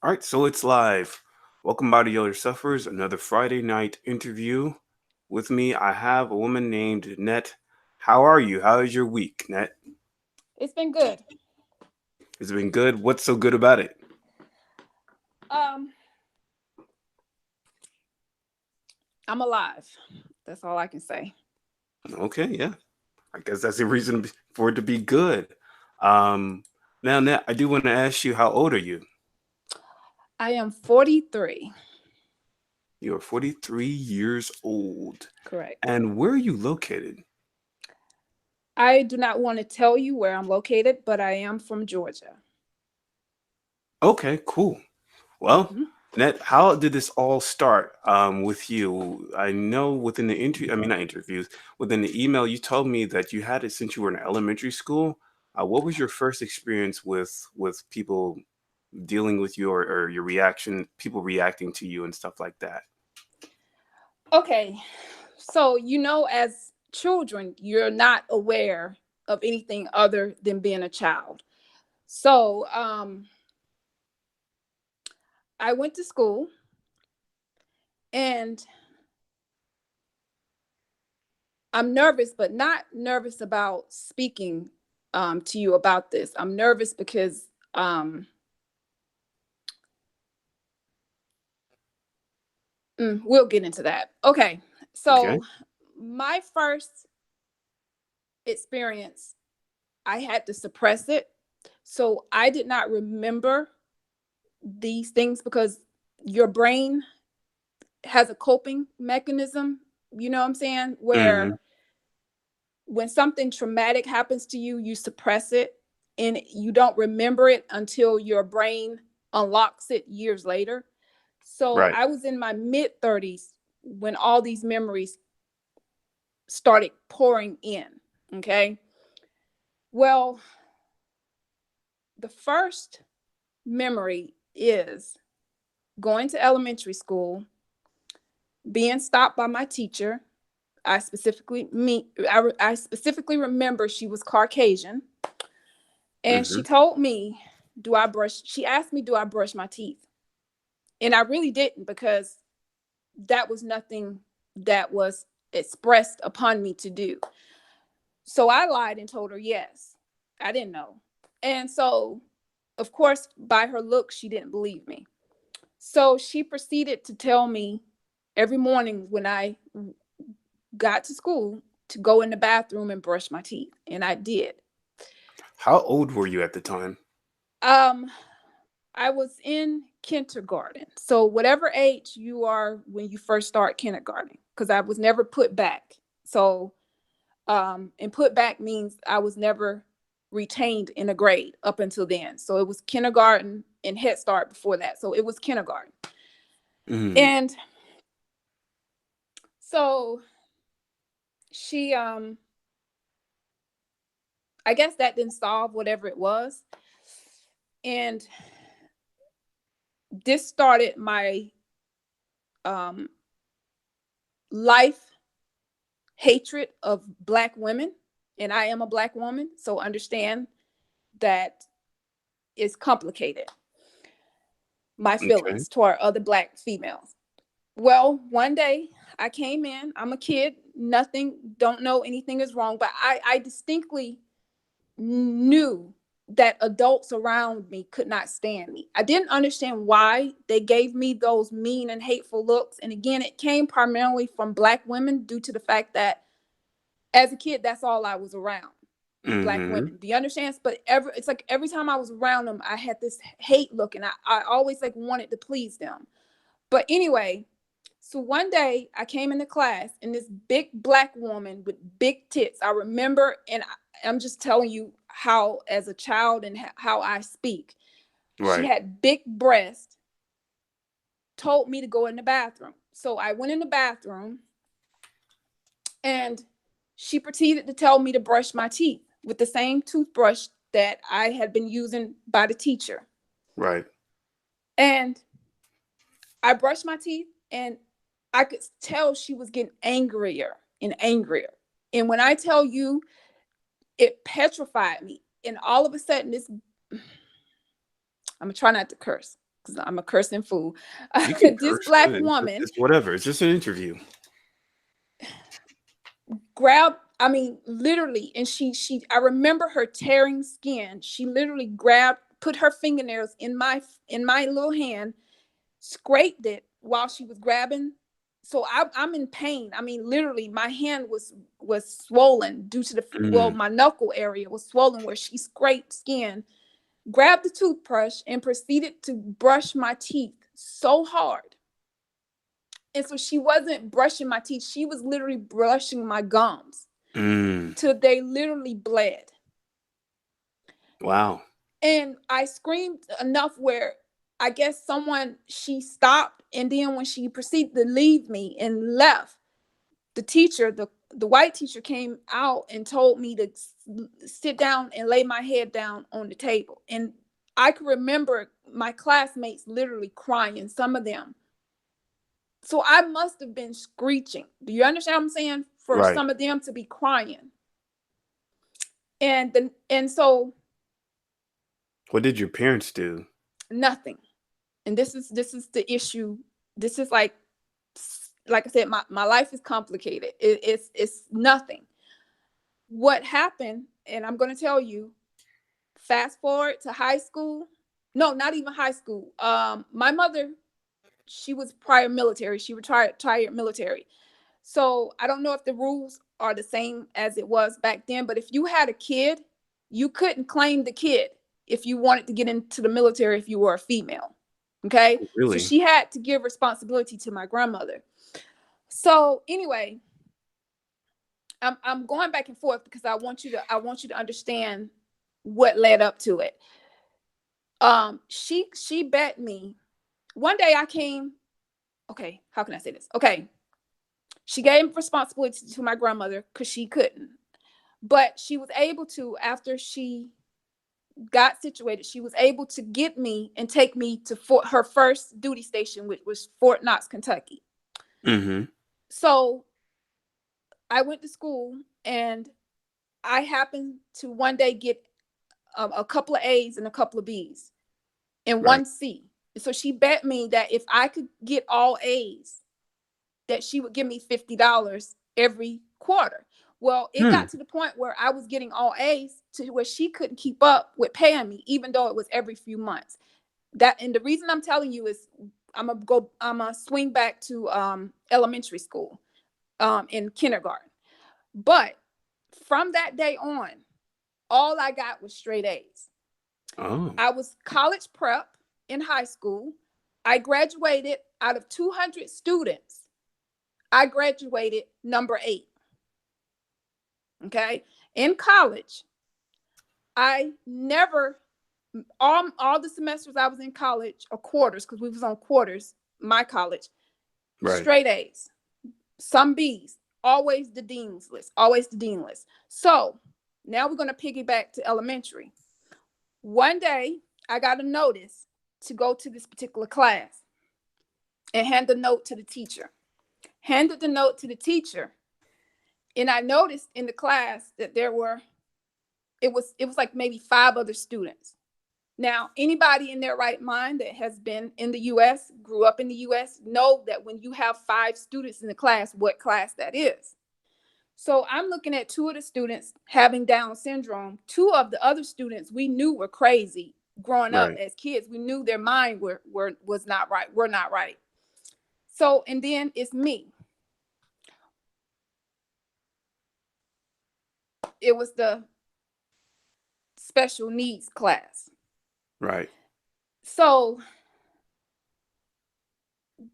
All right, so it's live. Welcome, Body Other Sufferers, another Friday night interview. With me, I have a woman named Net. How are you? How is your week, Net? It's been good. It's been good. What's so good about it? Um, I'm alive. That's all I can say. Okay, yeah. I guess that's a reason for it to be good. Um, Now, Net, I do want to ask you, how old are you? I am 43. You're 43 years old. Correct. And where are you located? I do not want to tell you where I'm located, but I am from Georgia. Okay, cool. Well, Mhm. Ned, how did this all start with you? I know within the interview, I mean, not interviews, within the email, you told me that you had it since you were in elementary school. What was your first experience with people dealing with you or your reaction, people reacting to you and stuff like that? Okay. So, as children, you're not aware of anything other than being a child. So, I went to school and I'm nervous, but not nervous about speaking to you about this. I'm nervous because we'll get into that. Okay. Okay. So, my first experience, I had to suppress it. So, I did not remember these things because your brain has a coping mechanism, you know what I'm saying? Mm-hmm. Where when something traumatic happens to you, you suppress it and you don't remember it until your brain unlocks it years later. So Right. I was in my mid 30s when all these memories started pouring in. Okay. Well, the first memory is going to elementary school, being stopped by my teacher. I specifically remember she was Caucasian, and Mm-hmm. she told me, "Do I brush?" She asked me, "Do I brush my teeth?" And I really didn't because that was nothing that was expressed upon me to do. So I lied and told her yes. I didn't know. And so, of course, by her look, she didn't believe me. So she proceeded to tell me every morning when I got to school to go in the bathroom and brush my teeth. And I did. How old were you at the time? Um, I was in kindergarten. So whatever age you are when you first start kindergarten, because I was never put back. So and put back means I was never retained in a grade up until then. So it was kindergarten and Head Start before that. So it was kindergarten. Mm-hmm. And so she I guess that didn't solve whatever it was. And this started my um life hatred of black women. And I am a black woman, so understand that it's complicated. My Okay. feelings toward other black females. Well, one day I came in, I'm a kid, nothing, don't know anything is wrong, but I distinctly knew that adults around me could not stand me. I didn't understand why they gave me those mean and hateful looks. And again, it came primarily from black women due to the fact that as a kid, that's all I was around. Black Mm-hmm. women. Do you understand? But it's like every time I was around them, I had this hate look and I always like wanted to please them. But anyway, so one day I came into class and this big black woman with big tits. I remember, and I'm just telling you how, as a child, and how I speak. She Right. had big breasts, told me to go in the bathroom. So I went in the bathroom and she proceeded to tell me to brush my teeth with the same toothbrush that I had been using by the teacher. Right. And I brushed my teeth and I could tell she was getting angrier and angrier. And when I tell you, it petrified me. And all of a sudden, I'm gonna try not to curse. because I'm a cursing fool. You can This curse. Black woman It's whatever. It's just an interview. grabbed, I mean, literally, and I remember her tearing skin. She literally grabbed, put her fingernails in my little hand, scraped it while she was grabbing. So I'm in pain. I mean, literally, my hand was swollen due to Mm, my knuckle area was swollen where she scraped skin, grabbed the toothbrush, and proceeded to brush my teeth so hard. And so she wasn't brushing my teeth, she was literally brushing my gums mm. till they literally bled. Wow. And I screamed enough where I guess she stopped. And then when she proceeded to leave me and left, the teacher, the white teacher, came out and told me to sit down and lay my head down on the table. And I could remember my classmates literally crying, some of them. So I must have been screeching. Do you understand what I'm saying? For Right. some of them to be crying. And so What did your parents do? nothing. And this is the issue. This is like I said, my life is complicated. It's nothing. What happened, and I'm going to tell you, fast forward to high school. No, not even high school. My mother, she was prior military. She retired military. So I don't know if the rules are the same as it was back then, but if you had a kid, you couldn't claim the kid if you wanted to get into the military if you were a female. Okay. So Really? she had to give responsibility to my grandmother. So anyway, I'm going back and forth because I want you to understand what led up to it. She bet me. One day I came, okay, how can I say this? Okay. She gave responsibility to my grandmother because she couldn't. But she was able to, after she got situated, she was able to get me and take me to her first duty station, which was Fort Knox, Kentucky. Mm-hmm. So I went to school, and I happened to one day get a couple of A's and a couple of B's and Right. one C. So she bet me that if I could get all A's, that she would give me $50 every quarter. Well, it Hmm. got to the point where I was getting all A's to where she couldn't keep up with paying me, even though it was every few months. And the reason I'm telling you is I'm gonna swing back to elementary school, in kindergarten. But from that day on, all I got was straight A's. Oh. I was college prep in high school. I graduated out of 200 students. I graduated number 8. Okay. In college, I never, all the semesters I was in college, or quarters, because we was on quarters, my college, Right. straight A's, some B's, always the dean's list, always the dean list. So now we're going to piggyback to elementary. One day I got a notice to go to this particular class and hand the note to the teacher. Handed the note to the teacher, and I noticed in the class that it was like maybe 5 other students. Now, anybody in their right mind that has been in the US, grew up in the US, know that when you have 5 students in the class, what class that is. So I'm looking at 2 of the students having Down syndrome. 2 of the other students we knew were crazy growing up Right. as kids. We knew their mind was not right. We're not right. So, and then it's me. It was the special needs class. Right. So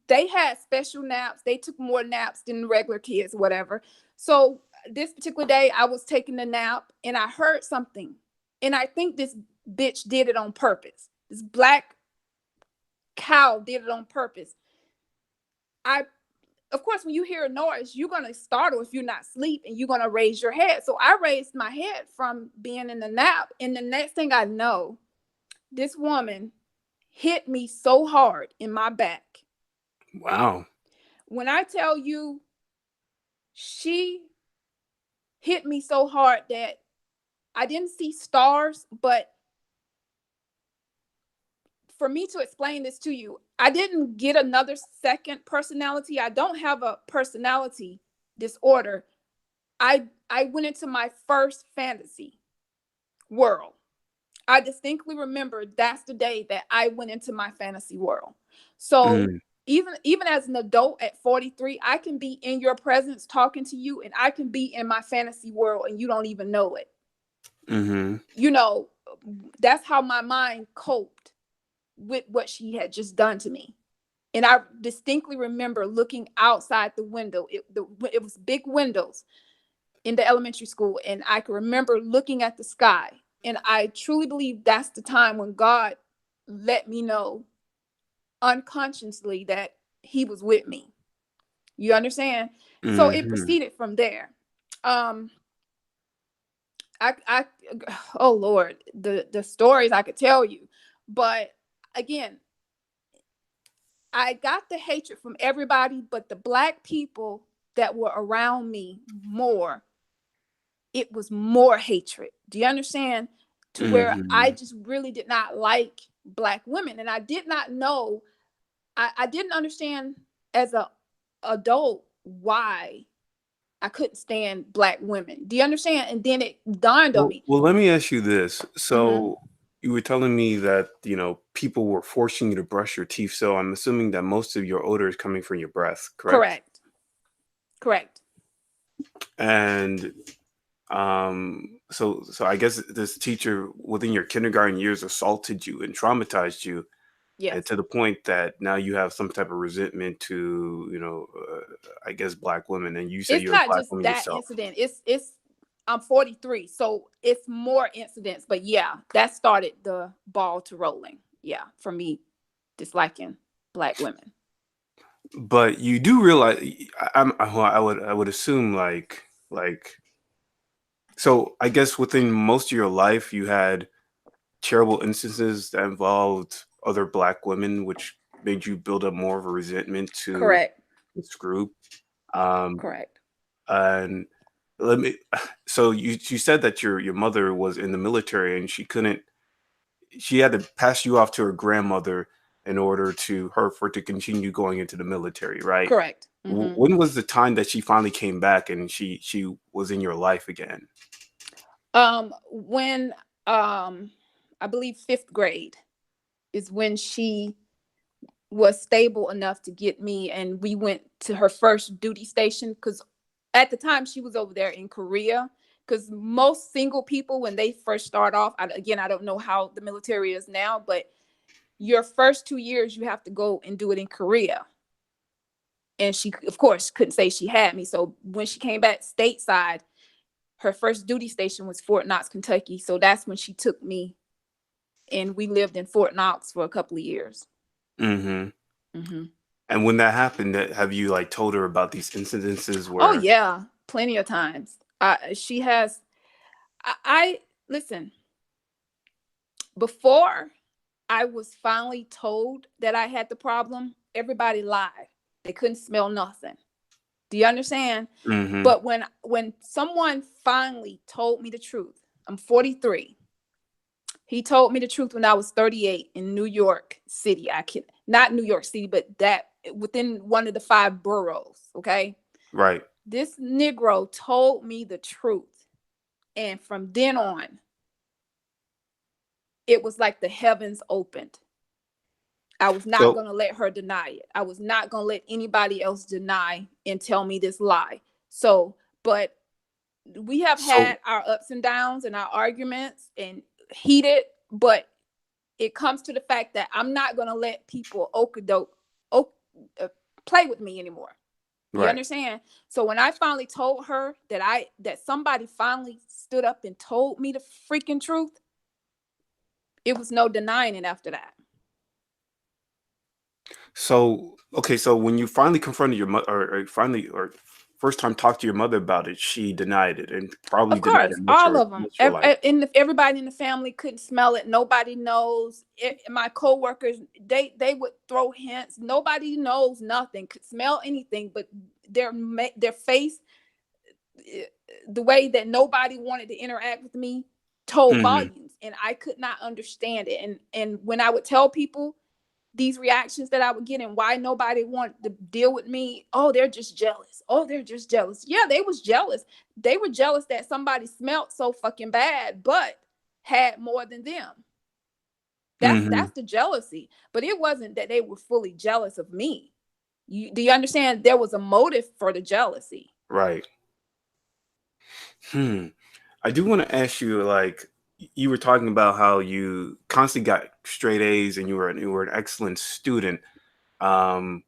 they had special naps. They took more naps than the regular kids, whatever. So this particular day, I was taking a nap and I heard something. And I think this bitch did it on purpose. This black cow did it on purpose. I, of course, when you hear a noise, you're gonna startle if you're not asleep, and you're gonna raise your head. So I raised my head from being in the nap, and the next thing I know, this woman hit me so hard in my back. Wow. When I tell you, she hit me so hard that I didn't see stars, but for me to explain this to you, I didn't get another second personality. I don't have a personality disorder. I went into my first fantasy world. I distinctly remember that's the day that I went into my fantasy world. So Mm, even as an adult at 43, I can be in your presence talking to you, and I can be in my fantasy world and you don't even know it. mm-hmm, You know, that's how my mind coped with what she had just done to me. And I distinctly remember looking outside the window. It was big windows in the elementary school, and I can remember looking at the sky. And I truly believe that's the time when God let me know unconsciously that He was with me. You understand? So it mm-hmm. proceeded from there. Um, I oh Lord, the stories I could tell you, but again, I got the hatred from everybody, but the black people that were around me more, it was more hatred. Do you understand? To where I Mm-hmm. just really did not like black women. And I did not know, I didn't understand as a adult why I couldn't stand black women. Do you understand? And then it dawned on me. Well, let me ask you this. Mm-hmm. So you were telling me that, people were forcing you to brush your teeth. So I'm assuming that most of your odor is coming from your breath, correct? Correct. Correct. And so I guess this teacher within your kindergarten years assaulted you and traumatized you, and Yes. to the point that now you have some type of resentment to, I guess black women, and you say It's you're a not black just woman that yourself. incident. It's I'm 43, so it's more incidents. But yeah, that started the ball to rolling. Yeah, for me disliking black women. But you do realize, well, I would assume like so I guess within most of your life you had terrible instances that involved other black women, which made you build up more of a resentment to Correct. this group. Um, Correct. and let me. So you said that your mother was in the military and she couldn't. She had to pass you off to her grandmother in order to her for to continue going into the military, right? Correct. Hmm. When was the time that she finally came back and she was in your life again? When I believe fifth grade is when she was stable enough to get me, and we went to her first duty station, because at the time she was over there in Korea. Because most single people, when they first start off, again, I don't know how the military is now, but your first 2 years you have to go and do it in Korea. And she, of course, couldn't say she had me. So when she came back stateside, her first duty station was Fort Knox, Kentucky. So that's when she took me, and we lived in Fort Knox for a couple of years. Hmm. Hmm. And when that happened, have you like told her about these incidences Oh where? yeah, plenty of times. She has. I listen. Before I was finally told that I had the problem, everybody lied. They couldn't smell nothing. Do you understand? Hmm. But when someone finally told me the truth, I'm 43. He told me the truth when I was 38 in New York City. I can not New York City, but that within one of the five boroughs. Okay. Right. This Negro told me the truth. And from then on, it was like the heavens opened. I was not So going to let her deny it. I was not going to let anybody else deny and tell me this lie. So, but we have so had our ups and downs and our arguments and heated, but it comes to the fact that I'm not going to let people uh, play with me anymore. You right. understand? So when I finally told her that somebody finally stood up and told me the freaking truth, it was no denying it after that. So okay, so when you finally confronted your mother, or finally, or first time talked to your mother about it, she denied it and probably Of denied course, it all of them. most of your life. Everybody in the family couldn't smell it. Nobody knows. My coworkers, they would throw hints. Nobody knows nothing. Could smell anything, but their face, eh, the way that nobody wanted to interact with me. told Mhm. volumes, and I could not understand it. And when I would tell people these reactions that I would get and why nobody wanted to deal with me, oh, they're just jealous. Oh, they're just jealous. Yeah, they was jealous. They were jealous that somebody smelled so fucking bad, but had more than them. That's Mhm. the jealousy. But it wasn't that they were fully jealous of me. Do you understand? There was a motive for the jealousy. Right. Hmm. I do want to ask you, like, you were talking about how you constantly got straight A's and you were an excellent student. Um,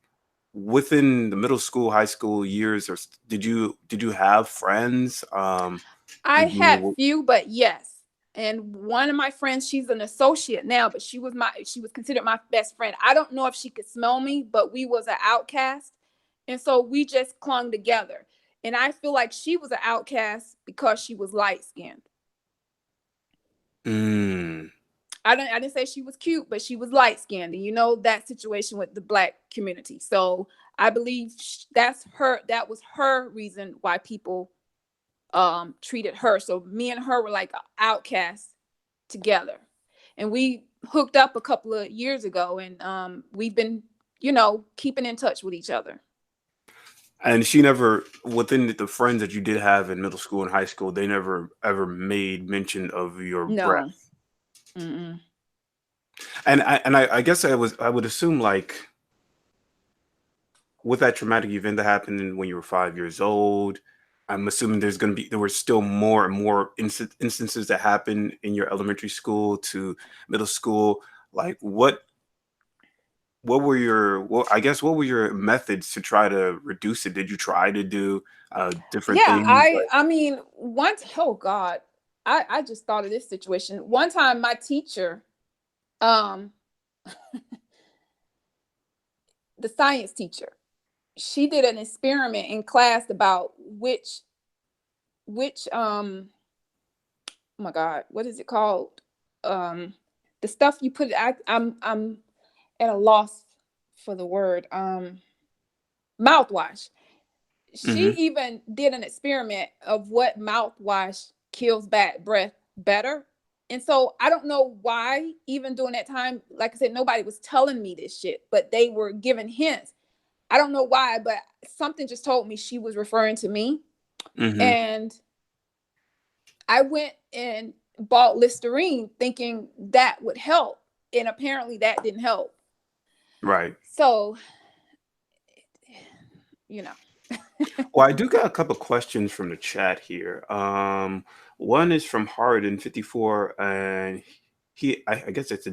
Within the middle school, high school years, did you have friends? I Did had you? few, but yes. And one of my friends, she's an associate now, but she was considered my best friend. I don't know if she could smell me, but we was an outcast. And so we just clung together. And I feel like she was an outcast because she was light skinned. Mm, I didn't say she was cute, but she was light skinned, and you know that situation with the black community. So I believe that was her reason why people treated her. So me and her were like outcasts together, and we hooked up a couple of years ago, and we've been keeping in touch with each other. and she never, within the friends that you did have in middle school and high school, they never ever made mention of your No. breath. Mm-mm. And I guess I would assume, like, with that traumatic event that happened when you were 5 years old, I'm assuming there were still more and more instances that happened in your elementary school to middle school. Like, what were your methods to try to reduce it? Did you try to do different Yeah, things? I mean, once, oh God, I just thought of this situation. One time my teacher, um, the science teacher, she did an experiment in class about which oh my God, what is it called? Um the stuff you put I'm at a loss for the word. Mouthwash. She Hmm. even did an experiment of what mouthwash kills bad breath better. And so I don't know why, even during that time, like I said, nobody was telling me this shit, but they were giving hints. I don't know why, but something just told me she was referring to me. Hmm. And I went and bought Listerine thinking that would help. And apparently that didn't help. Right. So, you know, Well, I do got a couple questions from the chat here. One is from Harden54, and I guess it's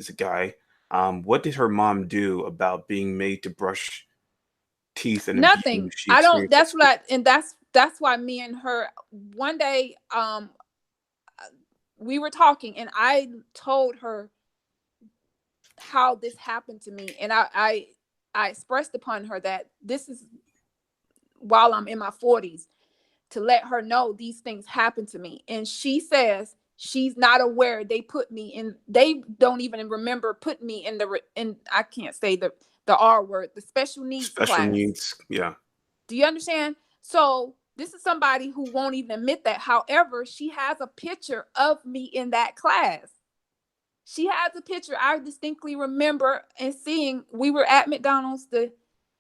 a guy. What did her mom do about being made to brush teeth and abuse nothing. she I don't, experienced at that's what school? and that's why me and her one day we were talking and I told her how this happened to me, and I expressed upon her that this is while I'm in my 40s, to let her know these things happen to me. And she says she's not aware they don't even remember putting me in I can't say the R word, the special needs Special class. needs, yeah. Do you understand? So this is somebody who won't even admit that. However, she has a picture of me in that class. She has a picture. I distinctly remember and seeing we were at McDonald's. The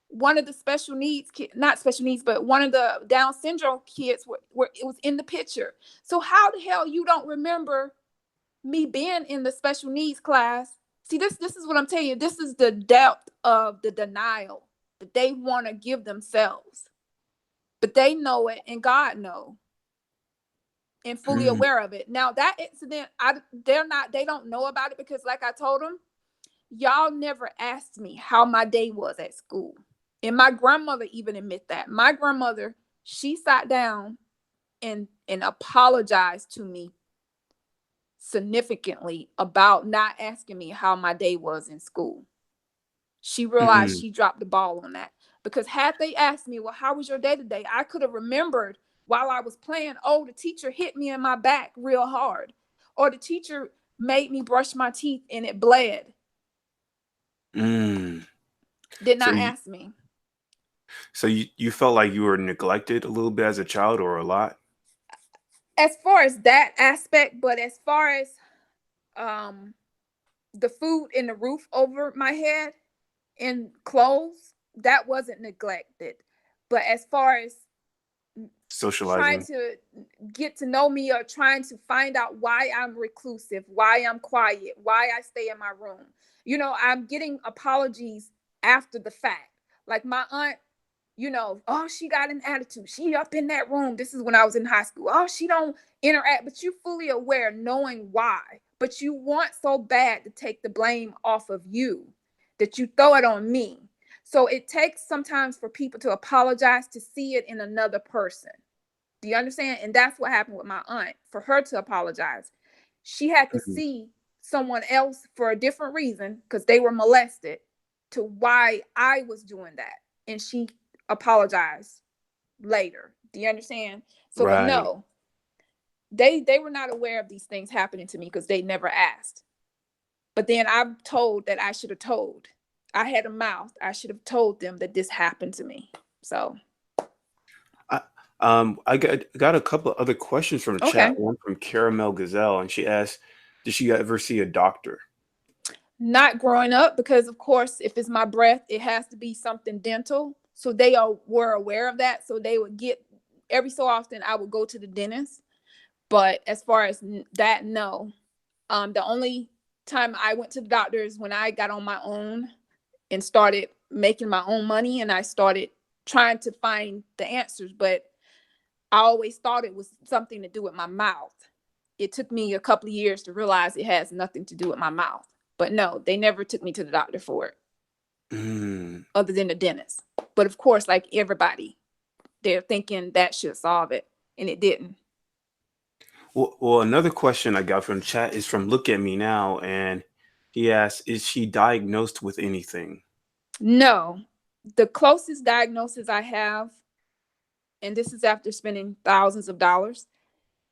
one of the special needs not special needs, but one of the Down syndrome kids were it was in the picture. So how the hell you don't remember me being in the special needs class? See, this is what I'm telling you. This is the depth of the denial that they want to give themselves, but they know it and God know and fully Mm, aware of it. Now that incident, they don't know about it because, like I told them, y'all never asked me how my day was at school. And my grandmother even admit that. My grandmother, she sat down and apologized to me significantly about not asking me how my day was in school. She realized mm, she dropped the ball on that. Because had they asked me, well, how was your day today? I could have remembered while I was playing, oh, the teacher hit me in my back real hard. Or the teacher made me brush my teeth and it bled. mm. Did So not you, ask me. so you felt like you were neglected a little bit as a child, or a lot? as far as that aspect, but as far as um the food and the roof over my head and clothes, that wasn't neglected. But as far as trying Socializing. to get to know me or trying to find out why I'm reclusive, why I'm quiet, why I stay in my room, I'm getting apologies after the fact. Like my aunt, oh, she got an attitude. She up in that room. This is when I was in high school. Oh, she don't interact, but you fully aware, knowing why. But you want so bad to take the blame off of you that you throw it on me. So it takes sometimes for people to apologize to see it in another person. Do you understand? And that's what happened with my aunt. For her to apologize, she had to Mhm. see someone else for a different reason because they were molested to why I was doing that. And she apologized later. Do you understand? So, but Right. no, they were not aware of these things happening to me because they never asked. But then I'm told that I should have told. I had a mouth. I should have told them that this happened to me. So, I, I got a couple of other questions from the chat. okay. One from Caramel Gazelle, and she asked, "Did she ever see a doctor?" Not growing up, because of course, if it's my breath, it has to be something dental. So were aware of that. So they would get every so often I would go to the dentist. But as far as that, no. The only time I went to the doctor is when I got on my own and started making my own money and I started trying to find the answers. But I always thought it was something to do with my mouth. It took me a couple of years to realize it has nothing to do with my mouth. But no, they never took me to the doctor for it, Mm. other than the dentist. But of course, like everybody, they're thinking that should solve it, and it didn't. Well, another question I got from chat is from Look at Me Now, and he asks, "Is she diagnosed with anything?" No, the closest diagnosis I have, and this is after spending thousands of dollars,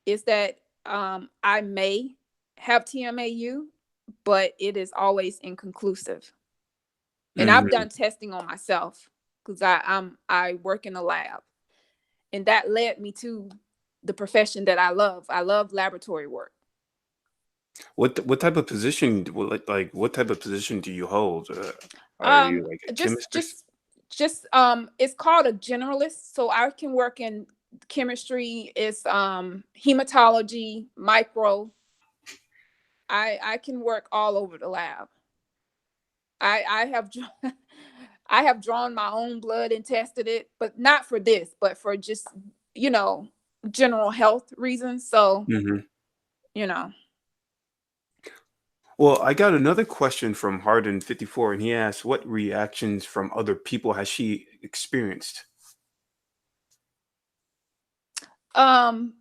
is that I may have TMAU, but it is always inconclusive. And I've Mm. done testing on myself because I work in a lab, and that led me to the profession that I love. I love laboratory work. What type of position? What type of position do you hold? Are Um, you like a just chemist? just just it's called a generalist. So I can work in chemistry, it's hematology, micro. I can work all over the lab. I have I have drawn my own blood and tested it, but not for this, but for just, you know, general health reasons. So, Mhm. you know, Well, I got another question from Harden54, and he asked, "What reactions from other people has she experienced?" um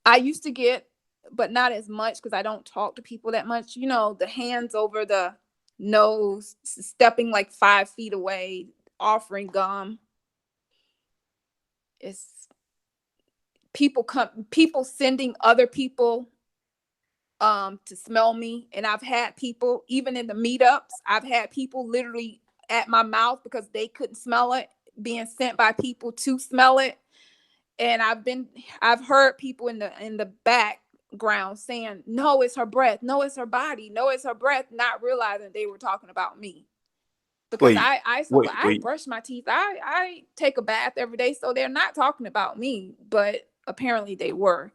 I used to get, but not as much because I don't talk to people that much. You know, the hands over the nose, stepping like 5 feet away, offering gum. It's people sending other people to smell me. And I've had people, even in the meetups, I've had people literally at my mouth because they couldn't smell it, being sent by people to smell it. And I've heard people in the background saying, no, it's her breath, no, it's her body, no, it's her breath, not realizing they were talking about me. Because Wait, I wait. brush my teeth, I take a bath every day, so they're not talking about me, but apparently they were.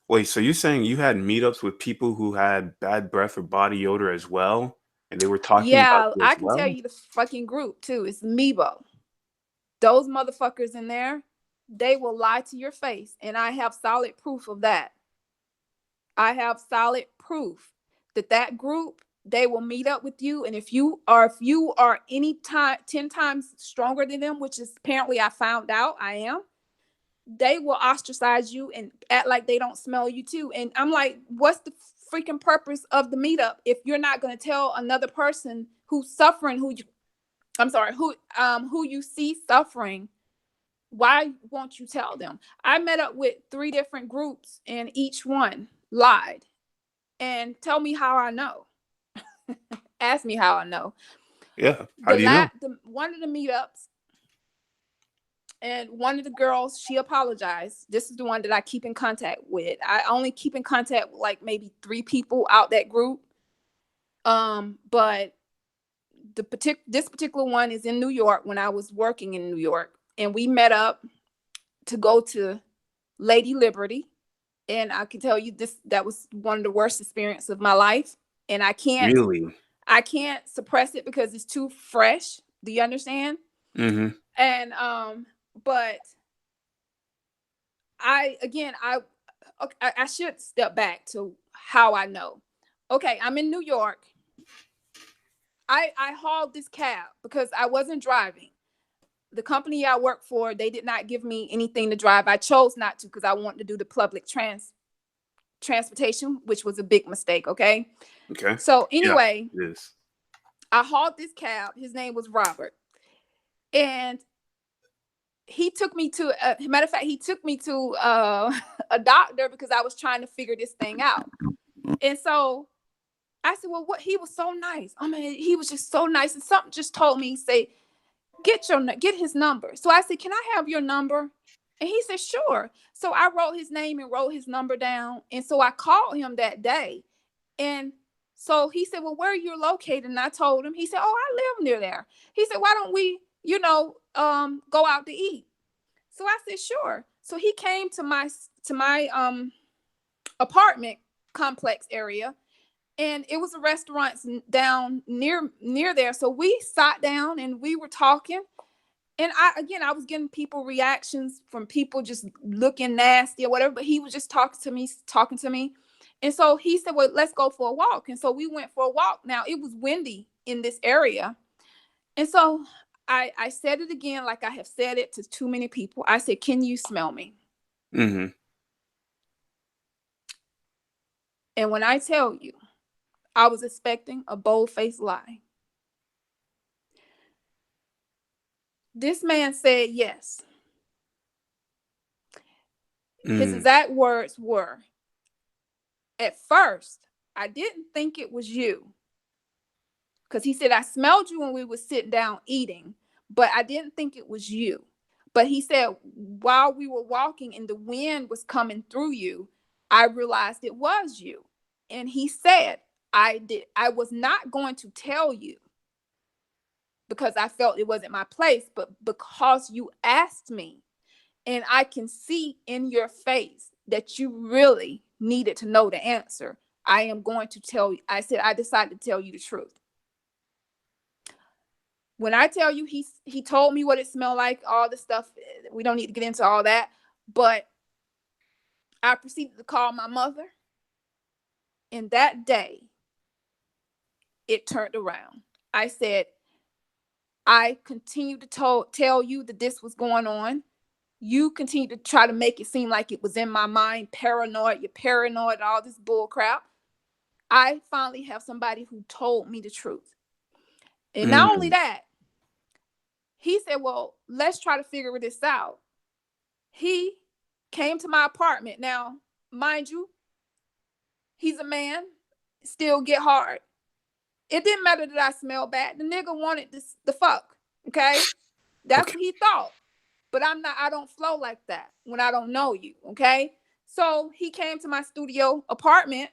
Wait, so you're saying you had meetups with people who had bad breath or body odor as well, and they were talking about Yeah, you I as can tell well? you the fucking group too. It's Mebo. Those motherfuckers in there, they will lie to your face, and I have solid proof of that. I have solid proof that that group, they will meet up with you, and if you are any time 10 times stronger than them, which is apparently I found out I am, they will ostracize you and act like they don't smell you too. And I'm like, what's the freaking purpose of the meetup if you're not going to tell another person who's suffering, who you see suffering? Why won't you tell them? I met up with 3 different groups and each one lied. And tell me how I know. Ask me how I know. Yeah. How The do you know? one of the meetups, And one of the girls, she apologized. This is the one that I keep in contact with. I only keep in contact with like maybe 3 people out that group. But this particular one is in New York when I was working in New York, and we met up to go to Lady Liberty. And I can tell you that was one of the worst experiences of my life. And Really? I can't suppress it because it's too fresh. Do you understand? Mm-hmm. And but I again I should step back to how I know. Okay, I'm in New York. I hauled this cab because I wasn't driving. The company I work for, they did not give me anything to drive. I chose not to because I wanted to do the public transportation, which was a big mistake. Okay. Okay. So Yeah, anyway, it is. I hauled this cab. His name was Robert. And he took me to, matter of fact, he took me to a doctor because I was trying to figure this thing out. And so I said, well, what? He was so nice. I mean, he was just so nice. And something just told me, say, get his number. So I said, can I have your number? And he said, sure. So I wrote his name and wrote his number down. And so I called him that day. And so he said, well, where are you located? And I told him. He said, oh, I live near there. He said, why don't we, go out to eat? So I said, sure. So he came to my apartment complex area, and it was a restaurant down near there. So we sat down and we were talking. And I was getting people reactions from people just looking nasty or whatever, but he was just talking to me. And so he said, well, let's go for a walk. And so we went for a walk. Now it was windy in this area. And so I said it again, like I have said it to too many people. I said, can you smell me? Mm-hmm. And when I tell you, I was expecting a bold-faced lie. This man said yes. His Mm. exact words were, at first, I didn't think it was you. Because he said, I smelled you when we were sitting down eating, but I didn't think it was you. But he said, while we were walking and the wind was coming through you, I realized it was you. And he said, I was not going to tell you because I felt it wasn't my place, but because you asked me, and I can see in your face that you really needed to know the answer, I am going to tell you. I said, I decided to tell you the truth. When I tell you he told me what it smelled like, all the stuff, we don't need to get into all that. But I proceeded to call my mother. And that day, it turned around. I said, I continued to tell you that this was going on. You continue to try to make it seem like it was in my mind, paranoid, you're paranoid, all this bull crap. I finally have somebody who told me the truth. And not only Mm. that, he said, well, let's try to figure this out. He came to my apartment. Now, mind you, he's a man, still get hard. It didn't matter that I smelled bad. The nigga wanted this the fuck. Okay? That's Okay. what he thought. But I don't flow like that when I don't know you. Okay. So he came to my studio apartment.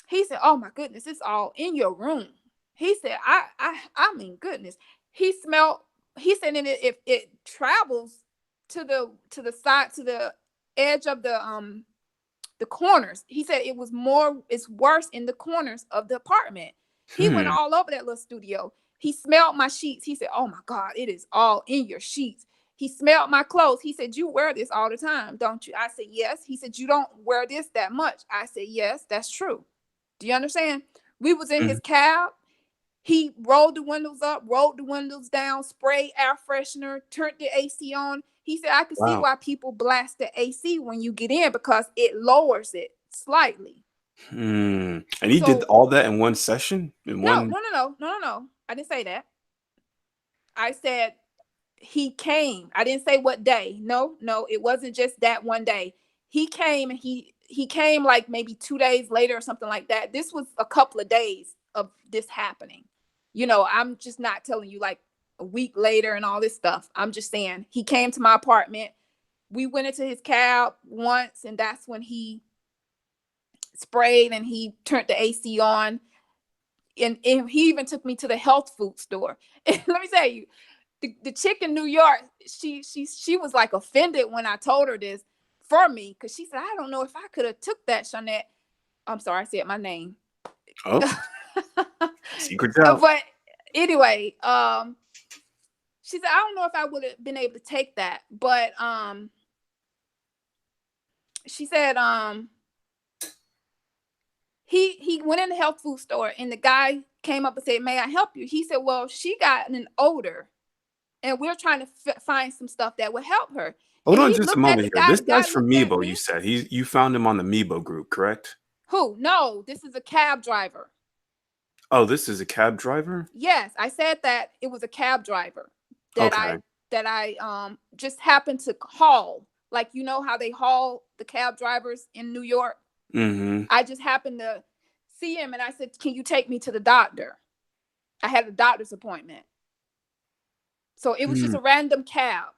He said, oh my goodness, it's all in your room. He said, I mean, goodness. He smelled, he said, and if it travels to the side, to the edge of the corners. He said it's worse in the corners of the apartment. He went Hmm. all over that little studio. He smelled my sheets. He said, oh my God, it is all in your sheets. He smelled my clothes. He said, you wear this all the time, don't you? I said, yes. He said, you don't wear this that much. I said, yes, that's true. Do you understand? We was in his Mm. cab. He rolled the windows up, rolled the windows down, sprayed air freshener, turned the AC on. He said, I could see Wow. why people blast the AC when you get in because it lowers it slightly. Hmm. And he did So, all that in one session? In no, one. no, no, no, no, no, no. I didn't say that. I said he came. I didn't say what day. No, no, it wasn't just that one day. He came and he came like maybe 2 days later or something like that. This was a couple of days of this happening. I'm just not telling you like a week later and all this stuff. I'm just saying, he came to my apartment. We went into his cab once, and that's when he sprayed and he turned the AC on. And he even took me to the health food store. And let me tell you, the chick in New York, she was like offended when I told her this for me, because she said, I don't know if I could have took that, Shanette. I'm sorry, I said my name. Oh, secret's out. But anyway, she said, I don't know if I would have been able to take that. But she said, he went in the health food store, and the guy came up and said, may I help you? He said, well, she got an odor, and we're trying to find some stuff that would help her. Hold And on he just a looked at moment the here. guy. This The guy guy's from looked at Meebo, you me. said. You found him on the Meebo group, correct? Who? No, this is a cab driver. Oh, this is a cab driver? Yes, I said that it was a cab driver that Okay. I just happened to haul. Like, you know how they haul the cab drivers in New York? Mm-hmm. I just happened to see him, and I said, can you take me to the doctor? I had a doctor's appointment. So it was just Mm. a random cab.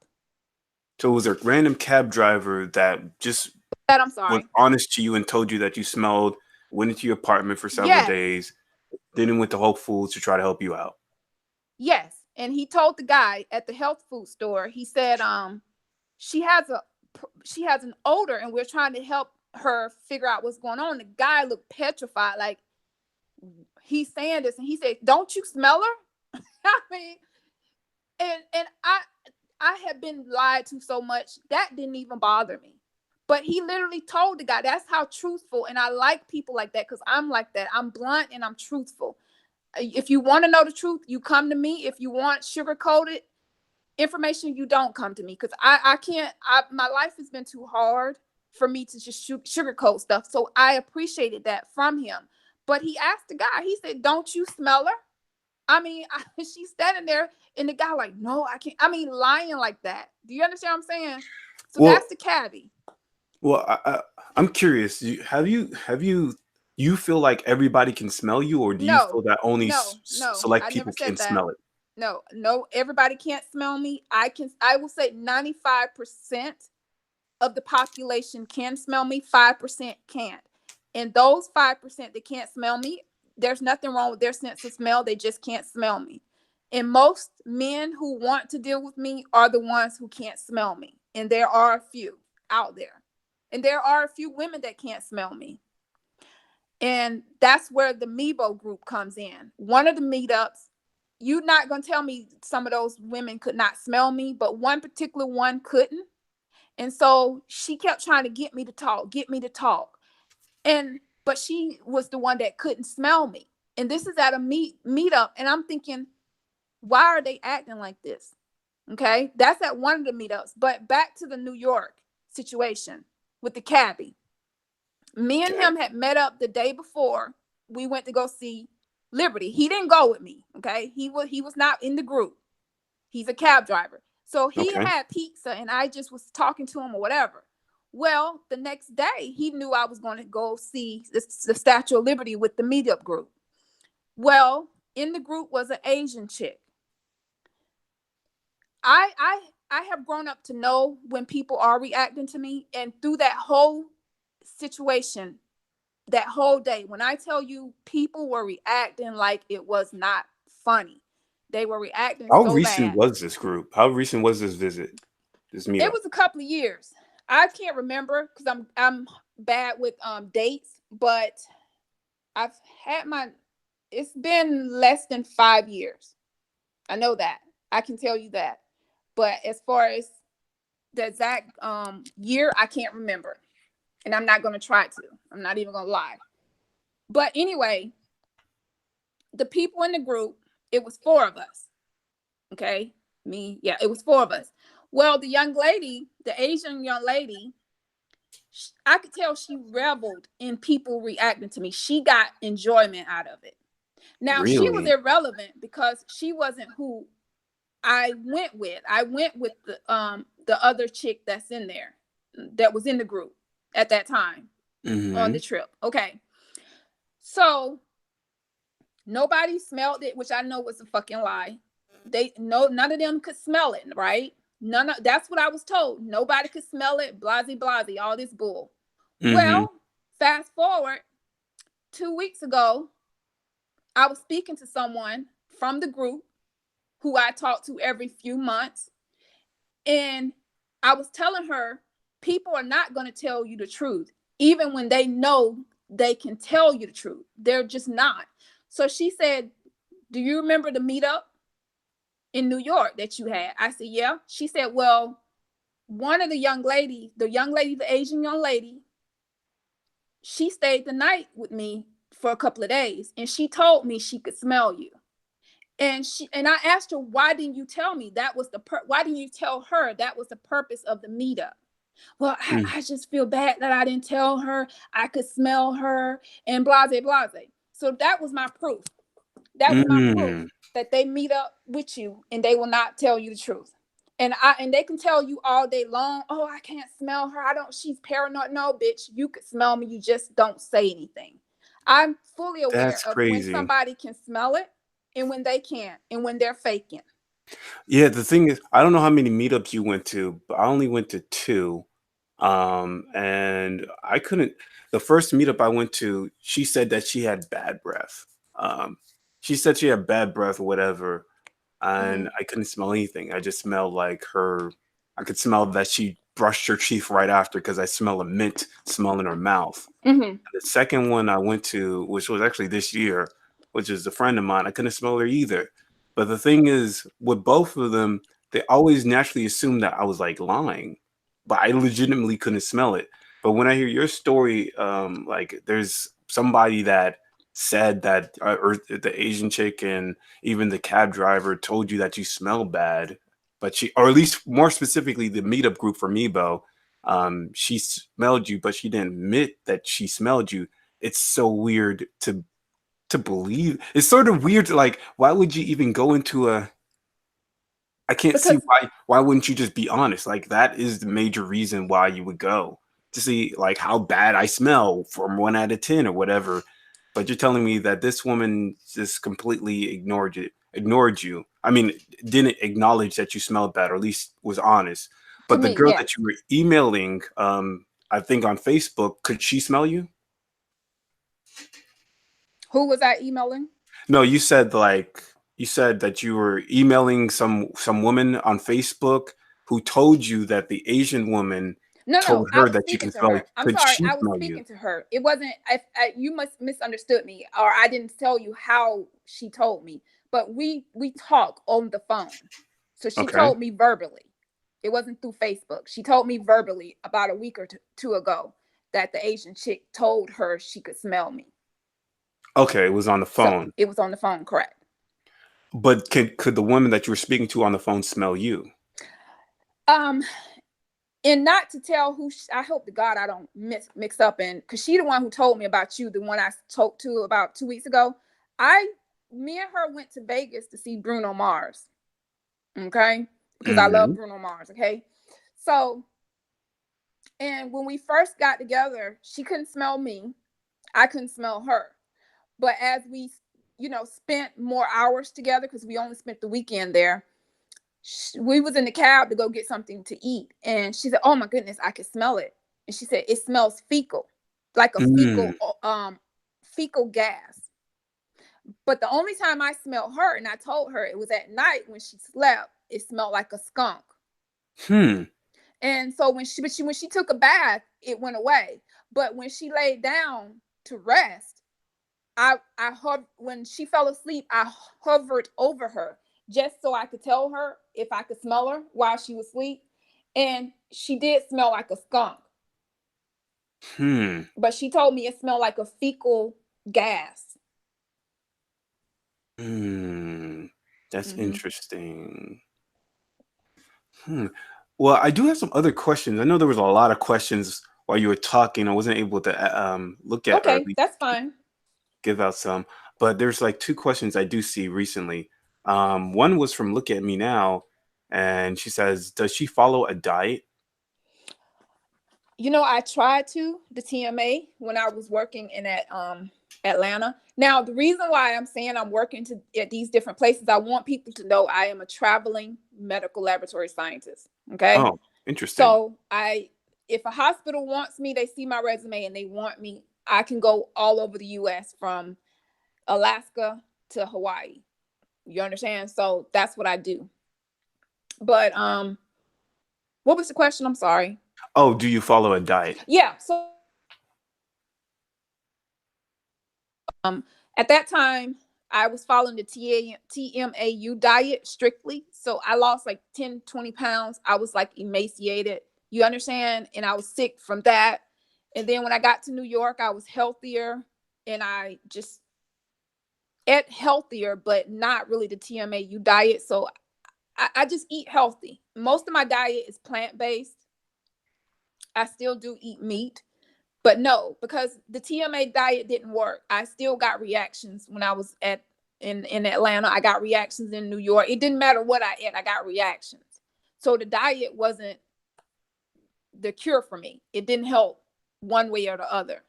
So it was a random cab driver that just That I'm was sorry. honest to you and told you that you smelled, went into your apartment for several Yes. days, then went to Whole Foods to try to help you out. Yes. And he told the guy at the health food store, he said, she has a she has an odor, and we're trying to help her figure out what's going on. The guy looked petrified, like he's saying this, and he said, don't you smell her? I mean, and I had been lied to so much that didn't even bother me. But he literally told the guy. That's how truthful, and I like people like that, because I'm like that. I'm blunt and I'm truthful. If you want to know the truth, you come to me. If you want sugar coated information, you don't come to me, because I can't. My life has been too hard for me to just sugarcoat stuff. So I appreciated that from him. But he asked the guy. He said, "Don't you smell her?" I mean, she's standing there, and the guy like, "No, I can't." I mean, lying like that. Do you understand what I'm saying? So Well, that's the cabbie. I'm curious. You feel like everybody can smell you, or do you No, feel that only no. select I never people said can that. smell it? No, no. Everybody can't smell me. I can. I will say 95% of the population can smell me. 5% can't. And those 5% that can't smell me, there's nothing wrong with their sense of smell. They just can't smell me. And most men who want to deal with me are the ones who can't smell me. And there are a few out there. And there are a few women that can't smell me. And that's where the Meebo group comes in. One of the meetups, you're not going to tell me some of those women could not smell me, but one particular one couldn't. And so she kept trying to get me to talk, get me to talk. But she was the one that couldn't smell me. And this is at a meetup. And I'm thinking, why are they acting like this? Okay. That's at one of the meetups. But back to the New York situation with the cabbie. Me and Okay. him had met up the day before. We went to go see Liberty. He didn't go with me. Okay. He was not in the group. He's a cab driver. So he Okay. had pizza, and I just was talking to him or whatever. Well, the next day, he knew I was going to go see the Statue of Liberty with the meetup group. Well, in the group was an Asian chick. I I I have grown up to know when people are reacting to me, and through that whole situation, that whole day, when I tell you people were reacting like it was not funny. They were reacting How so recent bad. was this group? How recent was this visit? This It meetup? was a couple of years. I can't remember because I'm bad with dates, but I've had my. It's been less than 5 years. I know that. I can tell you that. But as far as the exact year, I can't remember, and I'm not going to try to. I'm not even going to lie. But anyway, the people in the group, it was four of us. Okay, me, yeah, it was four of us. Well, the young lady, the Asian young lady, I could tell she reveled in people reacting to me. She got enjoyment out of it. Now, she was Really? irrelevant because she wasn't who I went with. I went with the other chick that's in there, that was in the group at that time on Mm-hmm. the trip. Okay. So nobody smelled it, which I know was a fucking lie. none of them could smell it, right? That's what I was told. Nobody could smell it, blasey blasey, all this bull. Mm-hmm. Well, fast forward 2 weeks ago, I was speaking to someone from the group who I talk to every few months, and I was telling her people are not going to tell you the truth, even when they know they can tell you the truth. They're just not. So she said, "Do you remember the meetup in New York that you had?" I said, "Yeah." She said, "Well, one of the young lady, the Asian young lady, she stayed the night with me for a couple of days, and she told me she could smell you." And I asked her, "Why didn't you tell me that was why didn't you tell her that was the purpose of the meetup?" "Well, I just feel bad that I didn't tell her I could smell her," and blase blase. So that was my proof. That was my proof Mm. that they meet up with you and they will not tell you the truth. And they can tell you all day long, "Oh, I can't smell her. I don't, she's paranoid." No, bitch, you could smell me. You just don't say anything. I'm fully aware That's of when crazy. somebody can smell it and when they can't and when they're faking. Yeah, the thing is, I don't know how many meetups you went to, but I only went to two. And I couldn't. The first meetup I went to, she said that she had bad breath. Um, she said she had bad breath or whatever, Mm-hmm. and I couldn't smell anything. I just smelled like her. I could smell that she brushed her teeth right after because I smell a mint smell in her mouth. Mm-hmm. The second one I went to, which was actually this year, which is a friend of mine, I couldn't smell her either. But the thing is, with both of them, they always naturally assumed that I was like lying, but I legitimately couldn't smell it. But when I hear your story, like there's somebody that said that, or the Asian chick and even the cab driver told you that you smell bad, but she, or at least more specifically, the meetup group for Mebo, she smelled you, but she didn't admit that she smelled you. It's so weird to believe. It's sort of weird to like, why would you even go into a, I can't see Because why wouldn't you just be honest? Like that is the major reason why you would go to see like how bad I smell from 1 out of 10 or whatever. But you're telling me that this woman just completely ignored you. I mean, didn't acknowledge that you smelled bad, or at least was honest. to But the me, girl that yes. you were emailing, I think on Facebook, could she smell you? Who was I emailing? No, you said like you said that you were emailing some woman on Facebook who told you that the Asian woman No, no, told I her was that you speaking can to smell you. her. I'm Could sorry, she I was smell you? speaking to her. It wasn't. You must misunderstood me, or I didn't tell you how she told me. But we talk on the phone, so she Okay. told me verbally. It wasn't through Facebook. She told me verbally about a week or two ago that the Asian chick told her she could smell me. Okay, it was on the So phone. it was on the phone, correct? But could the woman that you were speaking to on the phone smell you? Um, and not to tell who I hope to God I don't mix up in, because she the one who told me about you, the one I talked to about 2 weeks ago. I Me and her went to Vegas to see Bruno Mars. Okay, because I love Mhm. Bruno Mars. Okay, so and when we first got together, she couldn't smell me. I couldn't smell her. But as we, spent more hours together because we only spent the weekend there, we was in the cab to go get something to eat, and she said, "Oh my goodness, I can smell it." And she said, "It smells fecal, like a Mm. fecal gas." But the only time I smelled her, and I told her it was at night when she slept, it smelled like a skunk. Hmm. And so when she took a bath, it went away. But when she laid down to rest, when she fell asleep, I hovered over her just so I could tell her if I could smell her while she was asleep. And she did smell like a skunk, Hmm. but she told me it smelled like a fecal gas. Hmm. That's Mm-hmm. interesting. Hmm. Well, I do have some other questions. I know there was a lot of questions while you were talking. I wasn't able to look at, or at Okay, least that's fine. give out some, but there's like two questions I do see recently. One was from Look at Me Now, and she says, "Does she follow a diet?" I tried to the TMA when I was working in that Atlanta. Now, the reason why I'm saying I'm working at these different places, I want people to know I am a traveling medical laboratory scientist. Okay. Oh, interesting. So if a hospital wants me, they see my resume and they want me, I can go all over the US from Alaska to Hawaii. You understand? So that's what I do. But what was the question? I'm sorry. Oh, do you follow a diet? Yeah. So at that time, I was following the TMAU diet strictly. So I lost like 10, 20 pounds. I was like emaciated. You understand? And I was sick from that. And then when I got to New York, I was healthier and I just ate healthier, but not really the TMAU diet. So I just eat healthy. Most of my diet is plant based. I still do eat meat. But no, because the TMA diet didn't work. I still got reactions when I was in Atlanta. I got reactions in New York. It didn't matter what I ate, I got reactions. So the diet wasn't the cure for me. It didn't help one way or the other.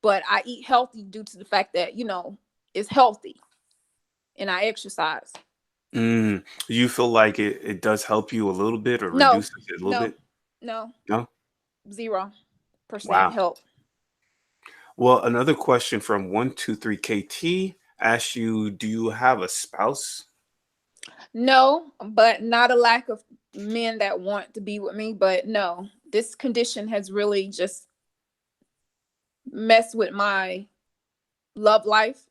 But I eat healthy due to the fact that, it's healthy and I exercise. Mm. Do you feel like it does help you a little bit or No, reduces it a little no, bit? no, No? 0% Wow. help. Well, another question from 123KT asks you, do you have a spouse? No, but not a lack of men that want to be with me. But no, this condition has really just messed with my love life.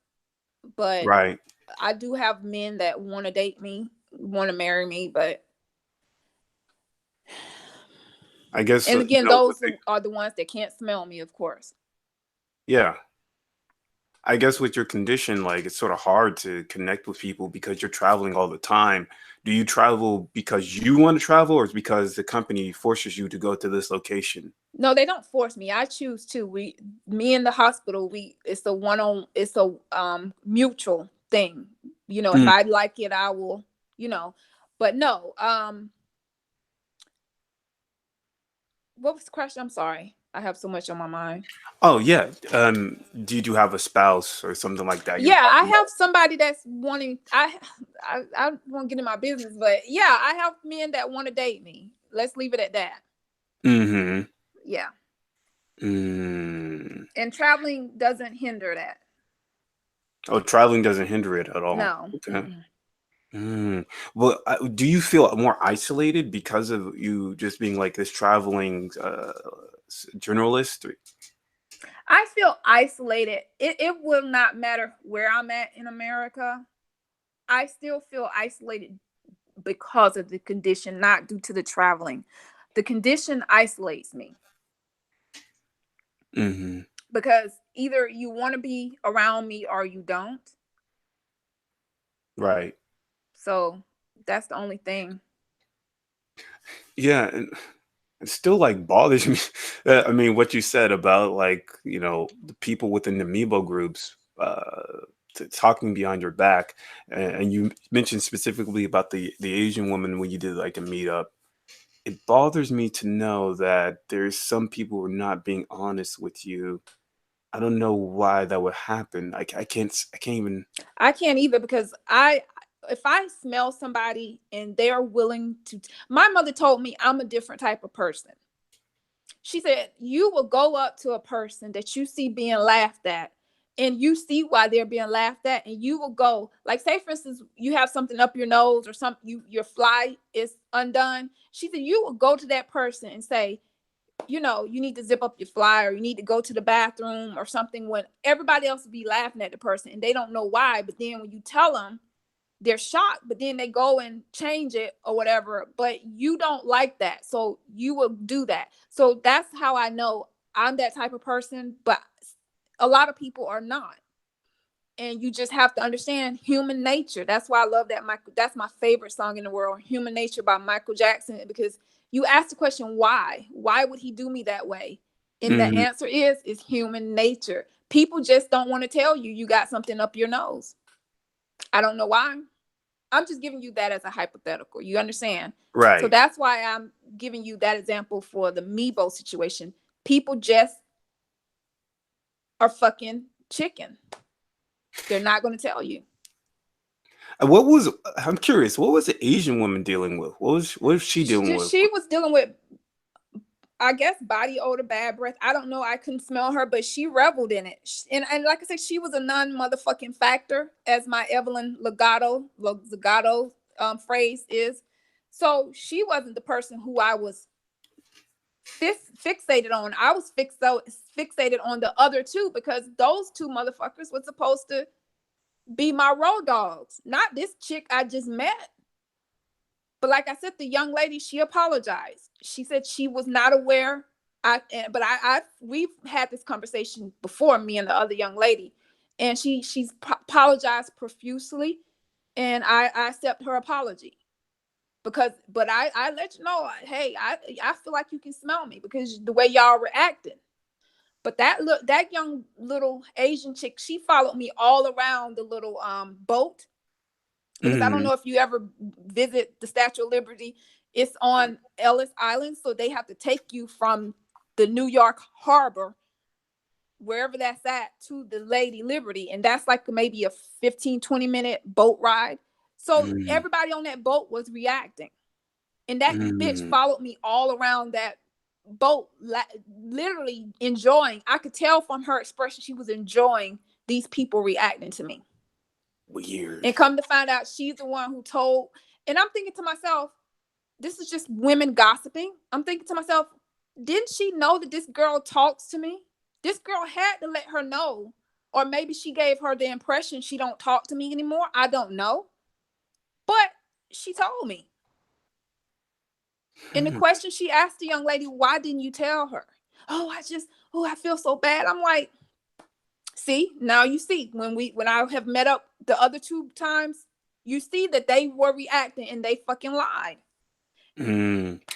But Right. I do have men that want to date me, want to marry me. But, I guess, and again, with those the are the ones that can't smell me, of course. yeah. I guess with your condition, like it's sort of hard to connect with people because you're traveling all the time. Do you travel because you want to travel or is because the company forces you to go to this location? No, they don't force me. I choose to. Me in the hospital, it's a it's a mutual thing. If Mm. I like it, I will, you know, but no, what was the question? I'm sorry. I have so much on my mind. Oh yeah. Do you have a spouse or something like that you were Yeah, I talking have about? somebody that's wanting. I won't get in my business, but yeah, I have men that want to date me. Let's leave it at that. Mm-hmm. Yeah, Mm. and traveling doesn't hinder that. Oh, traveling doesn't hinder it at all. No. Okay. Mm-mm. Mm. Well, do you feel more isolated because of you just being like this traveling journalist? I feel isolated. It will not matter where I'm at in America. I still feel isolated because of the condition, not due to the traveling. The condition isolates me Mm-hmm. because either you want to be around me or you don't. Right. So that's the only thing. Yeah, and it still like bothers me. I mean, what you said about like the people within the Meebo groups talking behind your back, and you mentioned specifically about the Asian woman when you did like a meetup. It bothers me to know that there's some people who are not being honest with you. I don't know why that would happen. I can't even. I can't either because if I smell somebody and they're willing to, my mother told me I'm a different type of person. She said, you will go up to a person that you see being laughed at and you see why they're being laughed at, and you will go, like, say for instance, you have something up your nose or something, your fly is undone. She said, you will go to that person and say, you need to zip up your fly or you need to go to the bathroom or something, when everybody else will be laughing at the person and they don't know why. But then when you tell them, they're shocked, but then they go and change it or whatever. But you don't like that. So you will do that. So that's how I know I'm that type of person. But a lot of people are not. And you just have to understand human nature. That's why I love that Michael. That's my favorite song in the world, Human Nature by Michael Jackson, because you ask the question, why? Why would he do me that way? And the Mhm. answer is human nature. People just don't want to tell you you got something up your nose. I don't know why. I'm just giving you that as a hypothetical. You understand? So Right. that's why I'm giving you that example for the Meebo situation. People just are fucking chicken. They're not going to tell you. What was I'm curious, what was the Asian woman dealing with? What was she dealing with? She was dealing with, I guess, body odor, bad breath. I don't know. I couldn't smell her, but she reveled in it. And like I said, she was a non-motherfucking factor, as my Evelyn Legato phrase is. So she wasn't the person who I was fixated on. I was fixated on the other two, because those two motherfuckers were supposed to be my road dogs, not this chick I just met. But like I said, the young lady, she apologized. She said she was not aware. We've had this conversation before, me and the other young lady, and she's apologized profusely, and I accept her apology, but I let you know, hey, I feel like you can smell me because the way y'all were acting. But that young little Asian chick, she followed me all around the little boat, because I don't Hmm. know if you ever visit the Statue of Liberty. It's on Ellis Island, so they have to take you from the New York harbor, wherever that's at, to the Lady Liberty, and that's like maybe a 15-20 minute boat ride. So Mm, everybody on that boat was reacting, and that bitch mm, followed me all around that boat, literally enjoying. I could tell from her expression she was enjoying these people reacting to me. weird. And come to find out, she's the one who told. And I'm thinking to myself, this is just women gossiping. I'm thinking to myself, didn't she know that this girl talks to me? This girl had to let her know. Or maybe she gave her the impression she don't talk to me anymore. I don't know. But she told me. And the Hmm. question she asked the young lady, why didn't you tell her? I feel so bad. I'm like, see, now you see, when I have met up the other two times, you see that they were reacting and they fucking lied.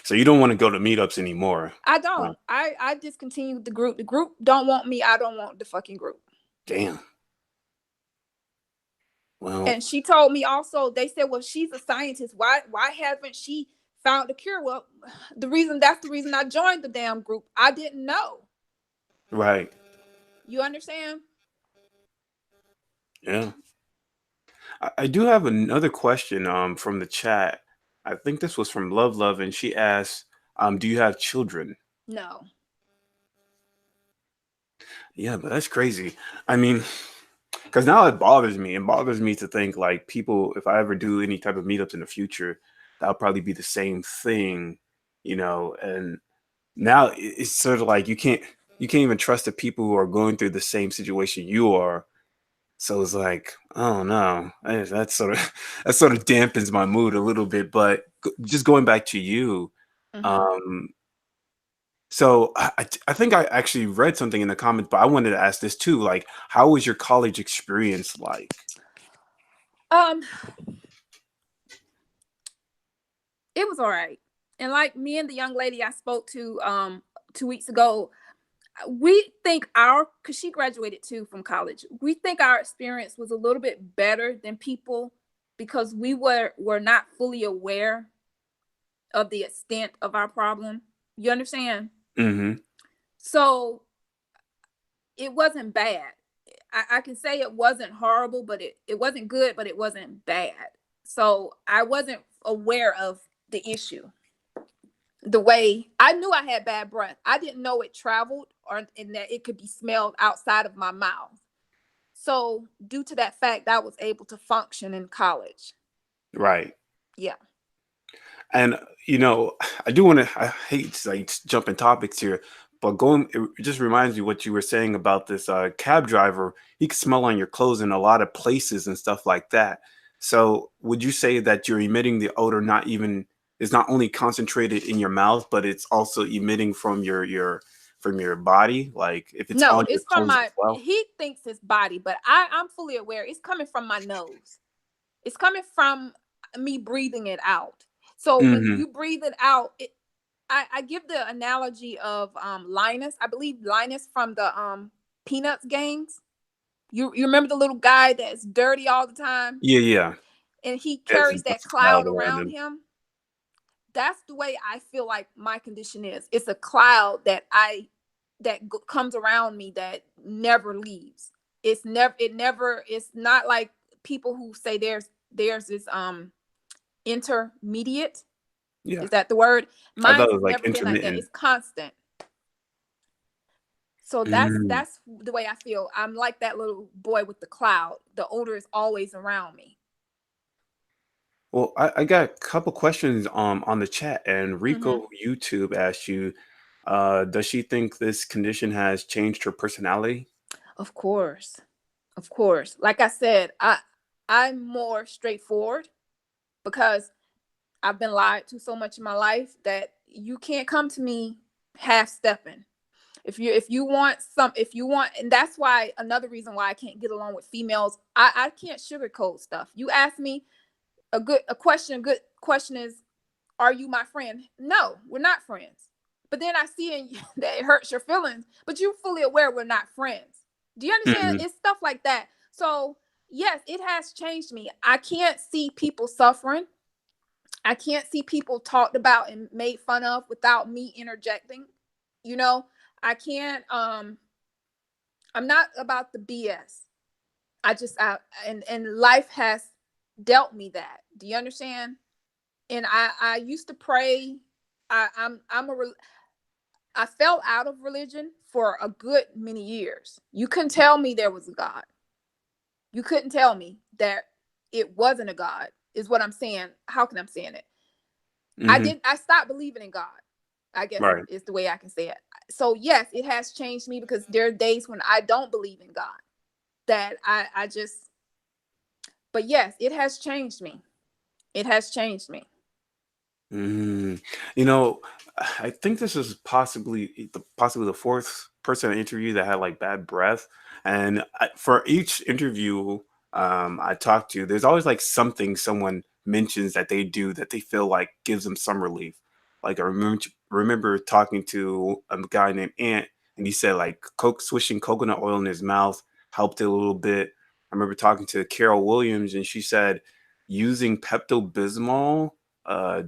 So you don't want to go to meetups anymore? I Huh. don't. I discontinued the group. The group don't want me. I don't want the fucking group. Damn. Well, And she told me also, they said, well, she's a scientist. Why haven't she found a cure? Well, that's the reason I joined the damn group. I didn't know. right. You understand? Yeah. I do have another question from the chat. I think this was from Love Love, and she asked, do you have children? No. Yeah, but that's crazy. I mean, because now it bothers me. It bothers me to think like people, if I ever do any type of meetups in the future, that'll probably be the same thing, and now it's sort of like you can't even trust the people who are going through the same situation you are. So it's like, oh no, that sort of dampens my mood a little bit. But just going back to you, Mm-hmm. um, so I think I actually read something in the comments, but I wanted to ask this too. Like, how was your college experience like? Um, it was all right. And like me and the young lady I spoke to 2 weeks ago, we think because she graduated too from college, we think our experience was a little bit better than people, because we were not fully aware of the extent of our problem. You understand? Mm-hmm. So it wasn't bad. I can say it wasn't horrible, but it wasn't good, but it wasn't bad. So I wasn't aware of the issue. The way I knew I had bad breath, I didn't know it traveled, or and that it could be smelled outside of my mouth. So due to that fact, I was able to function in college. Right. Yeah. And I do want to. I hate to like jumping topics here, but it just reminds me what you were saying about this cab driver. He could smell on your clothes in a lot of places and stuff like that. So, would you say that you're emitting the odor not even is not only concentrated in your mouth, but it's also emitting from your body? Like if it's No, on your it's from clothes as my. well. He thinks it's body, but I'm fully aware it's coming from my nose. It's coming from me breathing it out. So when Hmm. you breathe it out, I give the analogy of Linus. I believe Linus from the Peanuts games. You remember the little guy that's dirty all the time, Yeah, yeah. and he There's carries that a cloud cloud around around him. him. That's the way I feel like my condition is. It's a cloud that comes around me that never leaves. It's not like people who say there's this intermediate. Yeah. Is that the word? I thought Mine's it has was like never been like that. intermittent. It's constant. So Mm. that's the way I feel. I'm like that little boy with the cloud. The odor is always around me. Well, I got a couple questions on the chat, and Hmm. Rico YouTube asked you, does she think this condition has changed her personality? Of course. Of course. Like I said, I'm more straightforward because I've been lied to so much in my life that you can't come to me half stepping. If you want, and that's why another reason why I can't get along with females, I can't sugarcoat stuff. You ask me a good question is, are you my friend? No, we're not friends. But then I see in that it hurts your feelings, but you're fully aware we're not friends. Do you understand? Hmm. It's stuff like that. So yes, it has changed me. I can't see people suffering. I can't see people talked about and made fun of without me interjecting. You know, I can't I'm not about the BS. And life has dealt me that. Do you understand? And I used to pray. I'm a I fell out of religion for a good many years. You couldn't tell me there was a God. You couldn't tell me that it wasn't a God. Is what I'm saying. How can I saying it? Hmm. I stopped believing in God. I guess Right. is the way I can say it. So yes, it has changed me because there are days when I don't believe in God. That I just but yes, it has changed me. It has changed me. Mm. You know, I think this is possibly the fourth person I interviewed that had like bad breath, and for each interview I talked to, there's always like something someone mentions that they do that they feel like gives them some relief. Like I remember talking to a guy named Ant, and he said like swishing coconut oil in his mouth helped it a little bit. I remember talking to Carol Williams, and she said using Pepto Bismol,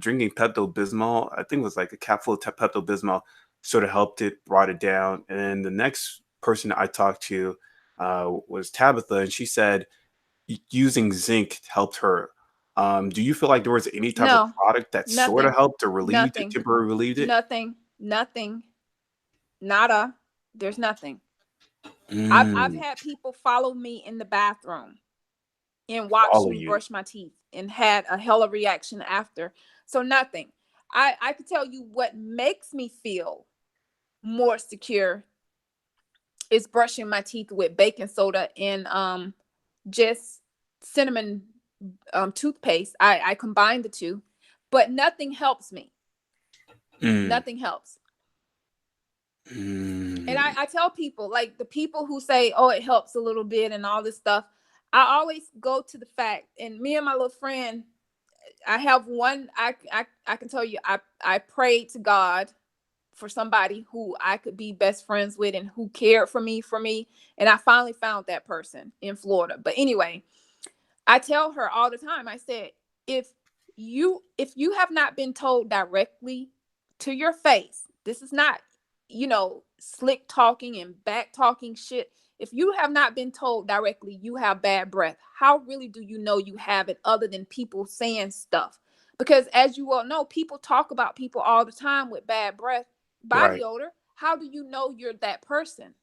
drinking Pepto Bismol, I think it was like a capful of Pepto Bismol, sort of helped it, brought it down. And then the next person I talked to was Tabitha, and she said using zinc helped her. Do you feel like there was any type of No, product that sort of nothing, helped or relieved it, nothing, temporarily relieved it? nothing, nada. There's nothing. I've Mm, had people follow me in the bathroom and watch follow me you. brush my teeth and had a hella reaction after. So nothing. I could tell you what makes me feel more secure is brushing my teeth with baking soda and just cinnamon toothpaste. I combine the two, but nothing helps me. Mm, Nothing helps. And mm, I tell people, like the people who say, oh, it helps a little bit and all this stuff, I always go to the fact. And me and my little friend, I have one, I can tell you, I prayed to God for somebody who I could be best friends with and who cared for me. And I finally found that person in Florida. But anyway, I tell her all the time, I said, if if you have not been told directly to your face, this is not, slick talking and back talking shit. If you have not been told directly you have bad breath, how really do you know you have it other than people saying stuff? Because as you all know, people talk about people all the time with bad breath, body right. odor. How do you know you're that person?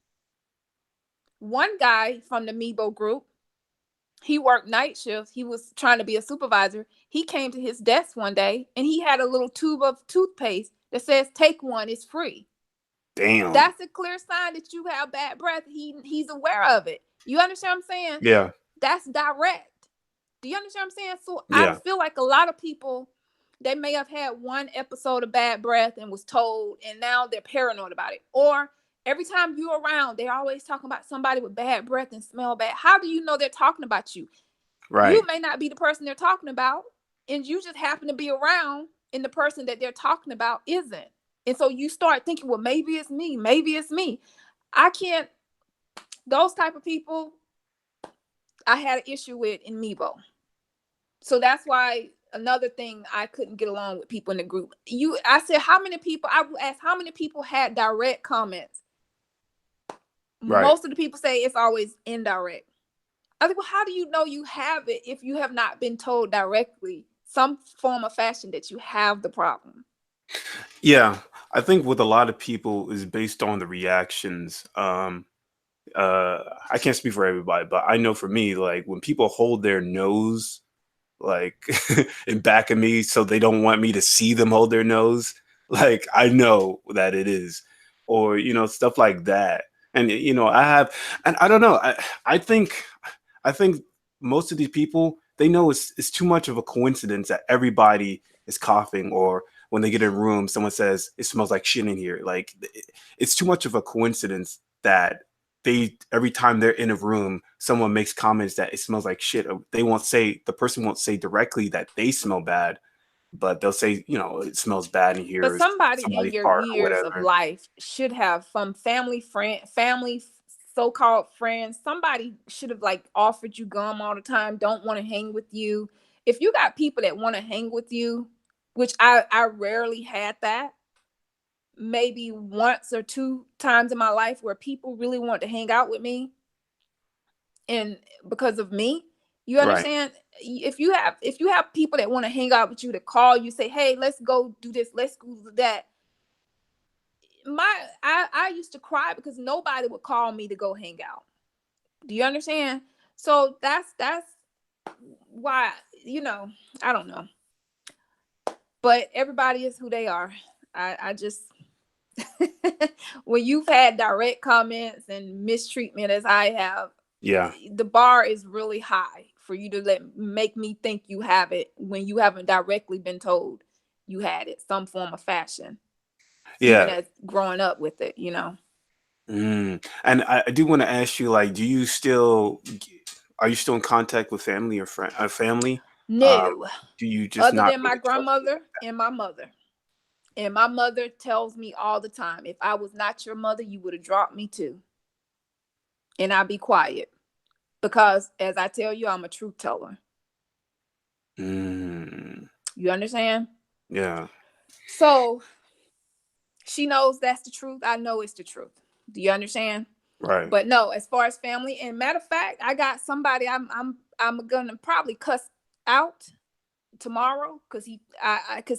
One guy from the Mebo group, he worked night shifts. He was trying to be a supervisor. He came to his desk one day and he had a little tube of toothpaste that says, take one, it's free. Damn. That's a clear sign that you have bad breath. He's aware of it. You understand what I'm saying? Yeah. That's direct. Do you understand what I'm saying? So I Yeah. feel like a lot of people, they may have had one episode of bad breath and was told, and now they're paranoid about it. Or every time you're around, they're always talking about somebody with bad breath and smell bad. How do you know they're talking about you? You Right. may not be the person they're talking about, and you just happen to be around, and the person that they're talking about isn't. And so you start thinking, well, maybe it's me. Maybe it's me. I can't, those type of people, I had an issue with in Mebo. So that's why another thing I couldn't get along with people in the group. I said, how many people, I asked how many people had direct comments Right. Most of the people say it's always indirect. I think, well, how do you know you have it if you have not been told directly, some form of fashion, that you have the problem? Yeah, I think with a lot of people is based on the reactions. I can't speak for everybody, but I know for me, like when people hold their nose like in back of me so they don't want me to see them hold their nose, like I know that it is. Or, stuff like that. And I have, and I don't know, I think most of these people, they know it's too much of a coincidence that everybody is coughing, or when they get in a room someone says it smells like shit in here. Like it's too much of a coincidence that they, every time they're in a room, someone makes comments that it smells like shit. They won't say, the person won't say directly that they smell bad, but they'll say, it smells bad in here, But or somebody in somebody your fart or years of whatever. life should have, from family, so-called friends, somebody should have like offered you gum all the time, don't want to hang with you. If you got people that want to hang with you, which I rarely had that, maybe once or two times in my life where people really want to hang out with me, and because of me, you Right. understand? If you have people that want to hang out with you, to call you, say, hey, let's go do this, let's go do that. I used to cry because nobody would call me to go hang out. Do you understand? So that's why, you know, I don't know. But everybody is who they are. I just when you've had direct comments and mistreatment as I have, Yeah. the bar is really high for you to make me think you have it when you haven't directly been told you had it, some form of fashion, even Yeah. as growing up with it. And I do want to ask you, like, are you still in contact with family or family? Um, No, do you just other not than my really trust them? grandmother and my mother. And my mother tells me all the time, if I was not your mother, you would have dropped me too. And I'll be quiet because, as I tell you, I'm a truth teller. Mm, You understand? yeah. So she knows that's the truth. I know it's the truth. Do you understand? Right. But no, as far as family, and matter of fact, I got somebody I'm gonna probably cuss out tomorrow because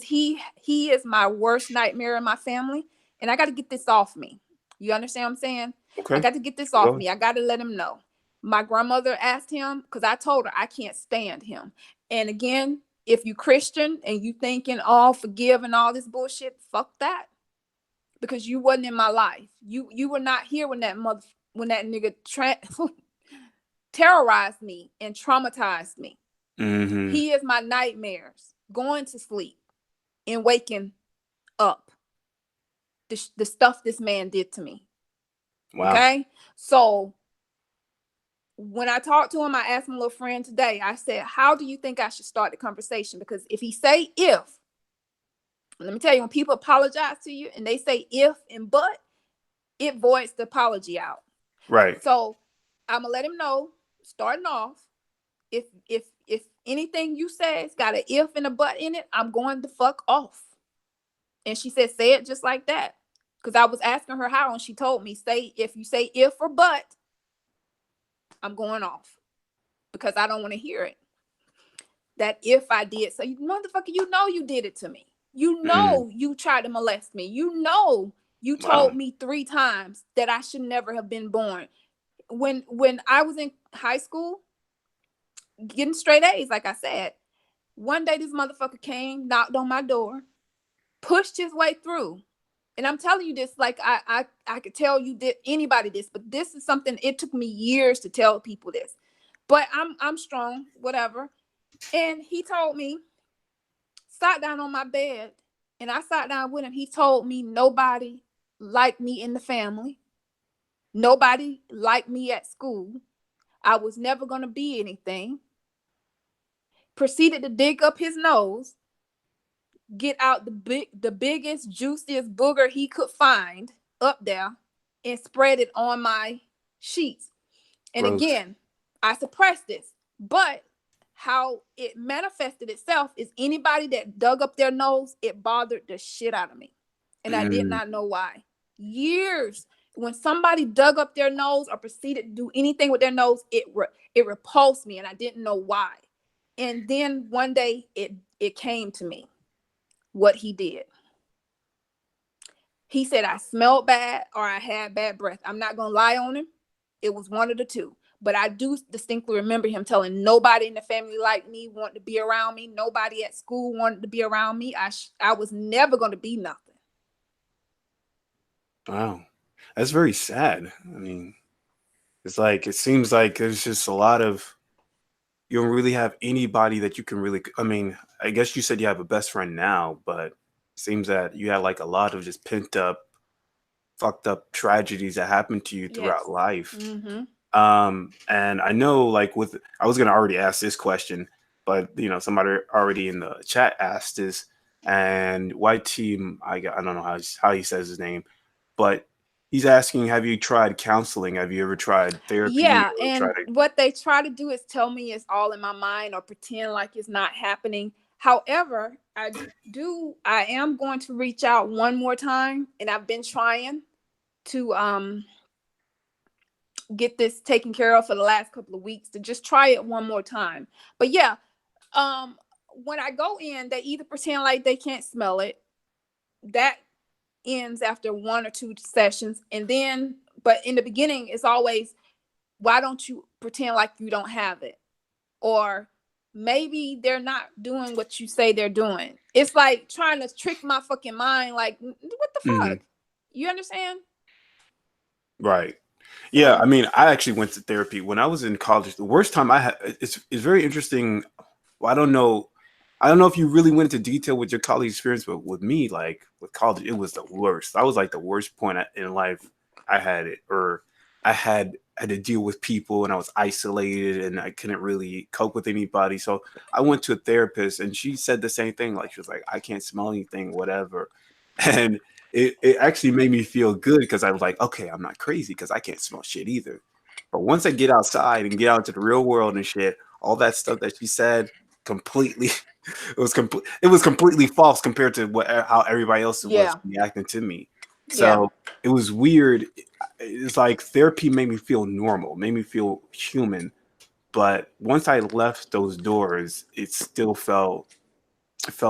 he is my worst nightmare in my family, and I got to get this off me. You understand what I'm saying? I Okay. got to get this off Go. me. I got to let him know. My grandmother asked him, because I told her I can't stand him. And again, if you Christian and you thinking all forgive and all this bullshit, fuck that, because you wasn't in my life. You were not here when that nigga terrorized me and traumatized me. Mm-hmm. He is my nightmares, going to sleep and waking up. The stuff this man did to me. Wow. Okay? So when I talked to him, I asked my little friend today, I said, how do you think I should start the conversation? Because if he say if, let me tell you, when people apologize to you and they say if and but, it voids the apology out. Right. So I'm gonna let him know, starting off, if anything you say has got an if and a but in it, I'm going to fuck off. And she said, say it just like that. Because I was asking her how, and she told me, say, if you say if or but, I'm going off. Because I don't want to hear it. That if I did, so you motherfucker, you know you did it to me. You Mm, know you tried to molest me. You know you wow. told me 3 times that I should never have been born. When I was in high school, getting straight A's, like I said, one day this motherfucker came, knocked on my door, pushed his way through. And I'm telling you this, like I could tell you did anybody this, but this is something it took me years to tell people this. But I'm strong, whatever. And he told me, sat down on my bed, and I sat down with him. He told me nobody liked me in the family. Nobody liked me at school. I was never gonna be anything. Proceeded to dig up his nose, get out the biggest, juiciest booger he could find up there, and spread it on my sheets. And Gross. again, I suppressed this, but how it manifested itself is anybody that dug up their nose, it bothered the shit out of me. And I did Mm, not know why. Years when somebody dug up their nose or proceeded to do anything with their nose, it repulsed me, and I didn't know why. And then one day it came to me what he did. He said I smelled bad or I had bad breath. I'm not gonna lie on him. It was one of the two. But I do distinctly remember him telling nobody in the family liked me, wanted to be around me. Nobody at school wanted to be around me. I was never going to be nothing. Wow. That's very sad. I mean, it's like it seems like there's just a lot of you don't really have anybody that you can really I mean, I guess you said you have a best friend now, but it seems that you had like a lot of just pent up, fucked up tragedies that happened to you throughout Yes. life. Mm-hmm. And I know like with I was gonna already ask this question, but somebody already in the chat asked this, and White Team, I don't know how he says his name, but he's asking, have you tried counseling? Have you ever tried therapy Yeah, or tried and to what they try to do is tell me it's all in my mind or pretend like it's not happening. However, I am going to reach out one more time, and I've been trying to get this taken care of for the last couple of weeks, to just try it one more time. But yeah, um when I go in, they either pretend like they can't smell it. That ends after one or two sessions. And then, but in the beginning, it's always, why don't you pretend like you don't have it? Or maybe they're not doing what you say they're doing. It's like trying to trick my fucking mind. Like, what the Mhm. fuck? You understand? Right. Yeah, So, I mean, I actually went to therapy when I was in college. The worst time I had, it's very interesting. Well, I don't know if you really went into detail with your college experience, but with me, like with college, it was the worst. That was like the worst point in life I had it, or I had to deal with people, and I was isolated, and I couldn't really cope with anybody. So I went to a therapist, and she said the same thing. Like she was like, I can't smell anything, whatever, and it actually made me feel good because I was like, okay, I'm not crazy because I can't smell shit either. But once I get outside and get out into the real world and shit, all that stuff that she said completely it was completely false compared to how everybody else was yeah, reacting to me. yeah, So it was weird. It's like therapy made me feel normal, made me feel human. But once I left those doors, it felt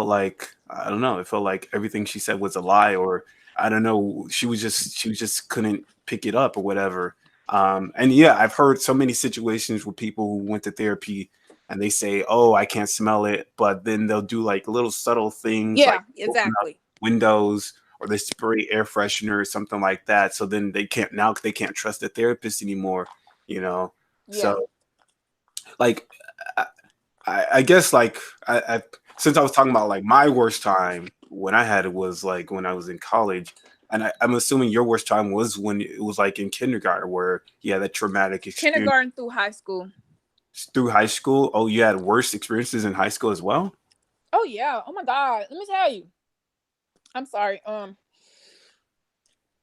like I don't know. It felt like everything she said was a lie, or I don't know. She was just couldn't pick it up or whatever. And yeah, I've heard so many situations with people who went to therapy and they say, "Oh, I can't smell it," but then they'll do like little subtle things like yeah, open up exactly. windows or they spray air freshener or something like that. So then they can't trust the therapist anymore. You know, Yeah. so like I guess like I since I was talking about like my worst time when I had it was like when I was in college, and I'm assuming your worst time was when it was like in kindergarten where you had that traumatic experience Kindergarten through high school. through high school. Oh, you had worse experiences in high school as well. Oh yeah. Oh my God. Let me tell you. I'm sorry.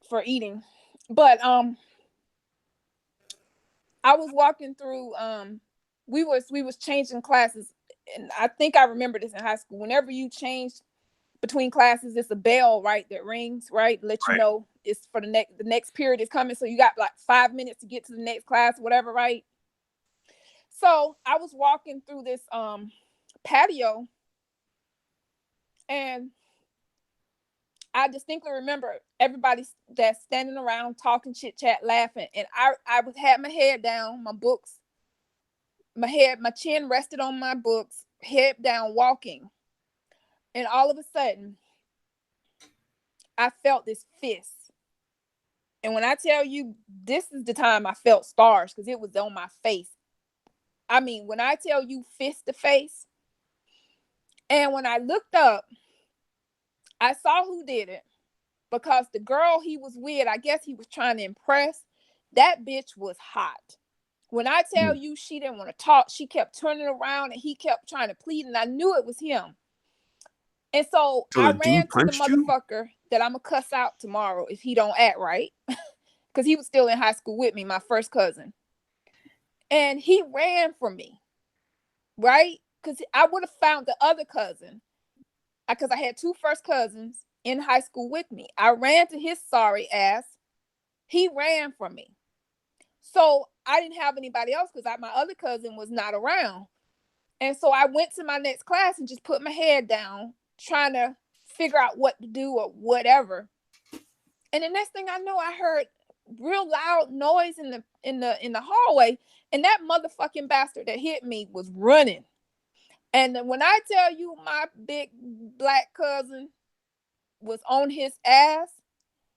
For eating, but I was walking through. We was changing classes, and I think I remember this in high school. Whenever you change between classes, it's a bell, right, that rings, right, let you Right. know it's for the next period is coming. So you got like 5 minutes to get to the next class, whatever, right? So I was walking through this patio, and I distinctly remember everybody that's standing around talking, chit chat, laughing, and I had my head down, my books, my chin rested on my books, head down, walking, and all of a sudden, I felt this fist. And when I tell you, this is the time I felt stars because it was on my face. I mean, when I tell you fist to face, and when I looked up, I saw who did it, because the girl he was with, I guess he was trying to impress. That bitch was hot. When I tell Mm. you she didn't want to talk, she kept turning around and he kept trying to plead, and I knew it was him. And so So I the ran dude to the punched you. motherfucker that I'm gonna cuss out tomorrow if he don't act right, because he was still in high school with me, my first cousin, and he ran from me, right? Because I would have found the other cousin, because I had two first cousins in high school with me. I ran to his sorry ass. He ran from me. So I didn't have anybody else because my other cousin was not around. And so I went to my next class and just put my head down, trying to figure out what to do or whatever. And the next thing I know, I heard real loud noise in the hallway, and that motherfucking bastard that hit me was running. And when I tell you my big black cousin was on his ass,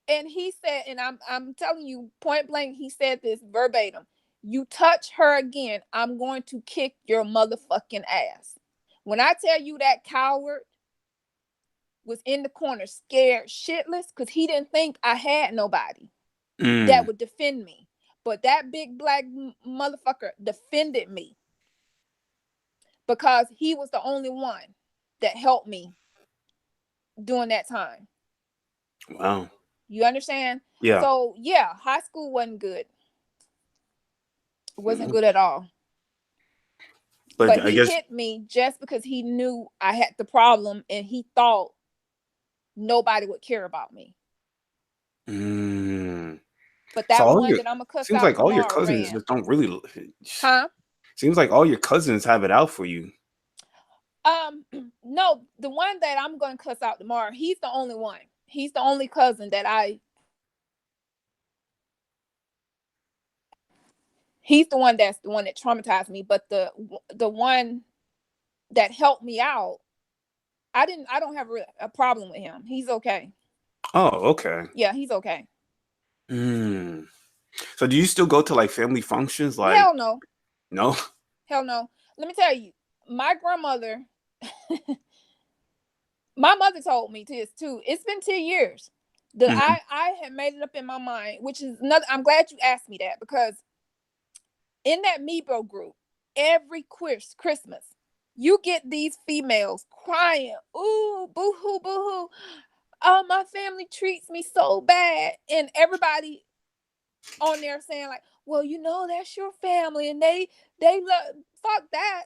and he said, and I'm telling you point blank, he said this verbatim: "You touch her again, I'm going to kick your motherfucking ass." When I tell you that coward was in the corner, scared shitless, because he didn't think I had nobody that Mm. would defend me. But that big black motherfucker defended me because he was the only one that helped me during that time. Wow. You understand? Yeah. So yeah, high school wasn't good. It wasn't Mhm. good at all. But But I he guess. hit me just because he knew I had the problem and he thought nobody would care about me. Mm. But So that all one your that I'm gonna cuss seems out like all your tomorrow cousins ran. just don't really. Huh? Seems like all your cousins have it out for you. No, the one that I'm gonna cuss out tomorrow, he's the only one. He's the only cousin that he's the one that's the one that traumatized me. But the one that helped me out, I don't have a problem with him. He's okay. Oh, okay. Yeah, he's okay. Mm. So do you still go to like family functions? Like, Hell no. no? Hell no. Let me tell you, my grandmother, my mother told me this too. It's been 10 years. That Hmm. I had made it up in my mind, which is another. I'm glad you asked me that because in that Meebo group, every Christmas, you get these females crying, "Ooh, boo hoo, boo hoo! Oh, my family treats me so bad," and everybody on there saying like, "Well, you know that's your family, and they love." Fuck that.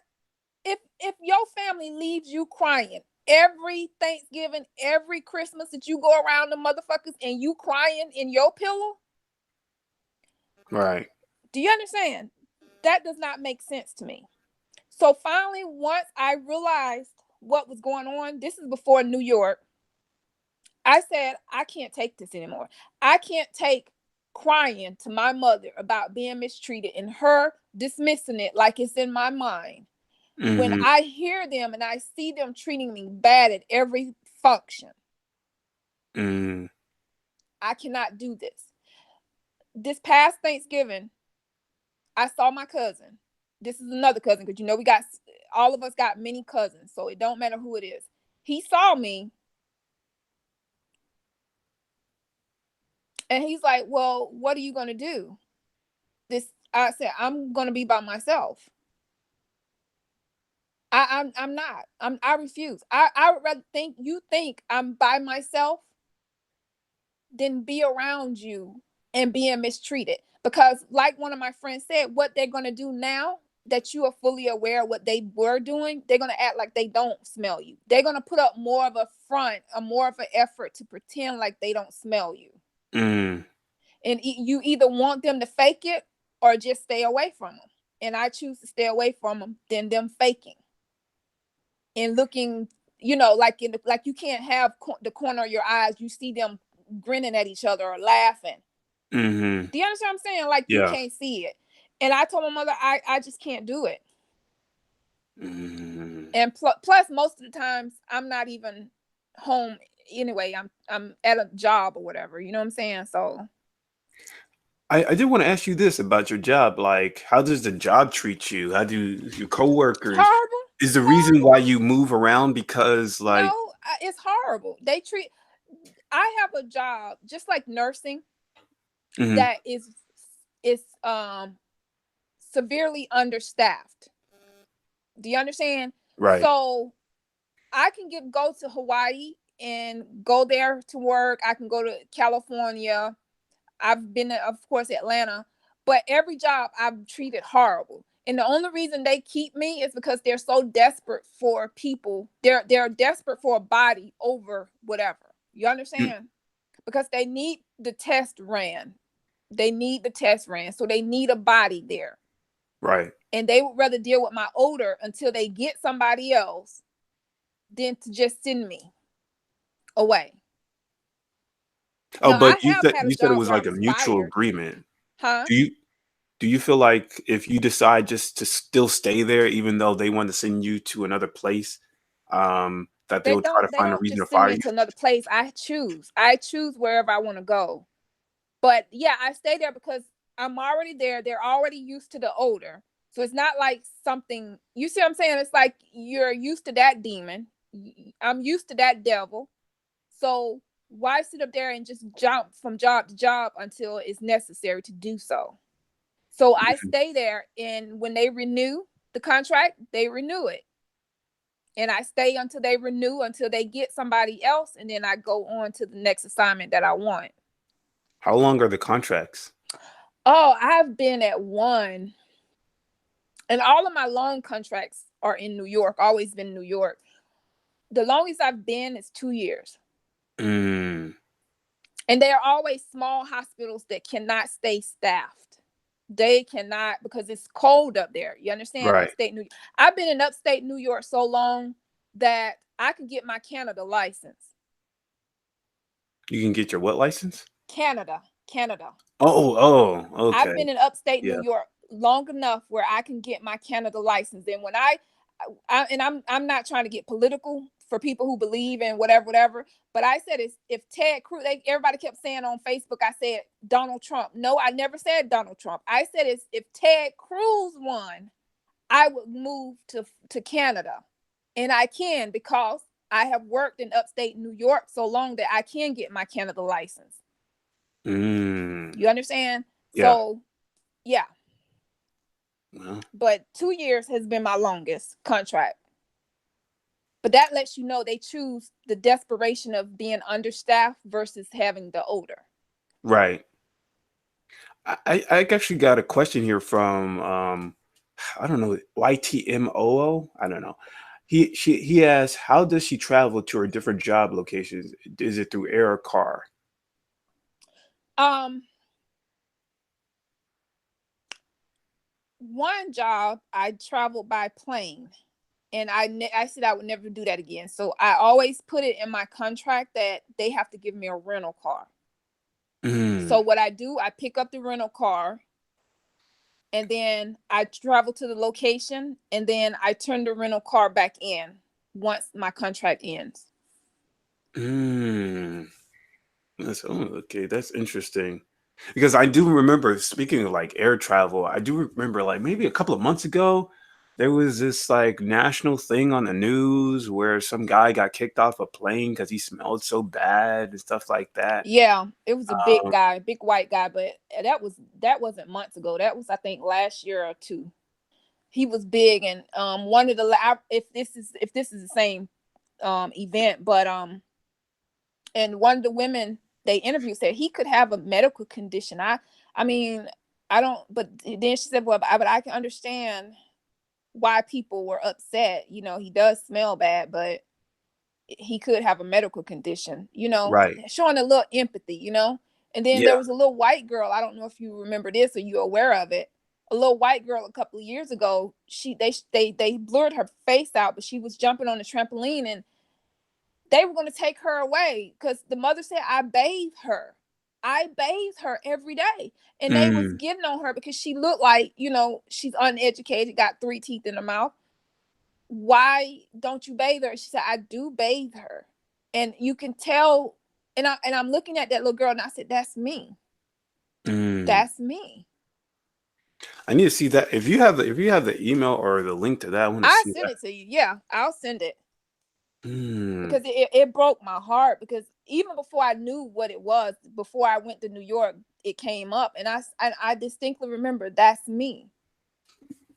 If your family leaves you crying every Thanksgiving, every Christmas that you go around the motherfuckers and you crying in your pillow, Right. do you understand? That does not make sense to me. So finally, once I realized what was going on, this is before New York, I said, I can't take this anymore. I can't take crying to my mother about being mistreated and her dismissing it like it's in my mind. When Hmm. I hear them and I see them treating me bad at every function, Mm. I cannot do this. This past Thanksgiving, I saw my cousin. This is another cousin because we got all of us got many cousins, so it don't matter who it is. He saw me and he's like, "Well, what are you gonna do?" This I said, "I'm gonna be by myself. I'm not. I refuse. I would rather think I'm by myself than be around you and being mistreated. Because, like one of my friends said, what they're gonna do now that you are fully aware of what they were doing, they're gonna act like they don't smell you. They're gonna put up more of a front, a more of an effort to pretend like they don't smell you. Mm. And you either want them to fake it or just stay away from them. And I choose to stay away from them than them faking and looking, like like you can't have the corner of your eyes. You see them grinning at each other or laughing. Hmm. Do you understand what I'm saying? Like you Yeah. can't see it. And I told my mother, I just can't do it. Mm. And plus, most of the times I'm not even home anyway. I'm at a job or whatever. You know what I'm saying? So I did want to ask you this about your job. Like, how does the job treat you? How do your coworkers? horrible, Is the reason horrible. why you move around because like? No, it's horrible. They treat. I have a job just like nursing Hmm. that is severely understaffed. Do you understand? Right. So I can go to Hawaii and go there to work. I can go to California. I've been to, of course, Atlanta, but every job I've treated horrible. And the only reason they keep me is because they're so desperate for people. They're desperate for a body over whatever. You understand? Because they need the test ran. They need the test ran. So they need a body there. Right. And they would rather deal with my odor until they get somebody else than to just send me away. Oh, Now, but I have had a you said it job was where I like a was mutual fired. agreement. Huh? Do you feel like if you decide just to still stay there, even though they want to send you to another place, that they will try to They find a don't reason to just send fire me you? into another place. I choose. I choose wherever I want to go. But yeah, I stay there because I'm already there. They're already used to the odor. So it's not like something, you see what I'm saying? It's like you're used to that demon. I'm used to that devil. So why sit up there and just jump from job to job until it's necessary to do so? So I Mhm. stay there, and when they renew the contract, they renew it. And I stay until they renew, until they get somebody else, and then I go on to the next assignment that I want. How long are the contracts? Oh, I've been at one, and all of my long contracts are in New York, always been New York. The longest I've been is 2 years. Mm, And they are always small hospitals that cannot stay staffed. They cannot, because it's cold up there. You understand? right. Upstate New York. I've been in upstate New York so long that I could get my Canada license. You can get your what license? Canada, Canada. Oh, oh, I've okay. been in upstate New Yeah. York long enough where I can get my Canada license. And when I'm not trying to get political for people who believe in whatever, whatever. But I said, it's, if Ted Cruz, everybody kept saying on Facebook, I said Donald Trump. No, I never said Donald Trump. I said, it's, if Ted Cruz won, I would move to Canada, and I can, because I have worked in upstate New York so long that I can get my Canada license. Mm, You understand? yeah. So yeah, Well, but 2 years has been my longest contract. But that lets you know they choose the desperation of being understaffed versus having the odor. right. I actually got a question here from I don't know, YTMOO. I don't know. He asked, how does she travel to her different job locations? Is it through air or car? Um, One job I traveled by plane, and I said I would never do that again. So I always put it in my contract that they have to give me a rental car. Mm, So what I do, I pick up the rental car, and then I travel to the location, and then I turn the rental car back in once my contract ends. mm. Okay, that's interesting. Because I do remember, speaking of like air travel, I do remember like maybe a couple of months ago, there was this like national thing on the news where some guy got kicked off a plane because he smelled so bad and stuff like that. Yeah, it was a big Um, guy, big white guy, but that wasn't months ago. That was, I think, last year or two. He was big, and one of the if this is the same event, but and one of the women they interviewed said he could have a medical condition. I mean, I don't, but then she said, well, but I can understand why people were upset. You know, he does smell bad, but he could have a medical condition, right. showing a little empathy, And then there Yeah. was a little white girl. I don't know if you remember this or you're aware of it. A little white girl a couple of years ago, they blurred her face out, but she was jumping on the trampoline, and they were going to take her away because the mother said, I bathe her. I bathe her every day. And they was Mm, getting on her because she looked like, she's uneducated, got 3 teeth in her mouth. Why don't you bathe her? She said, I do bathe her. And you can tell, and I'm looking at that little girl, and I said, that's me. mm. That's me. I need to see that. If you have the email or the link to that, I want to I see send that. it to you. Yeah, I'll send it. Mm, Because it broke my heart, because even before I knew what it was, before I went to New York, it came up, and I distinctly remember, that's me.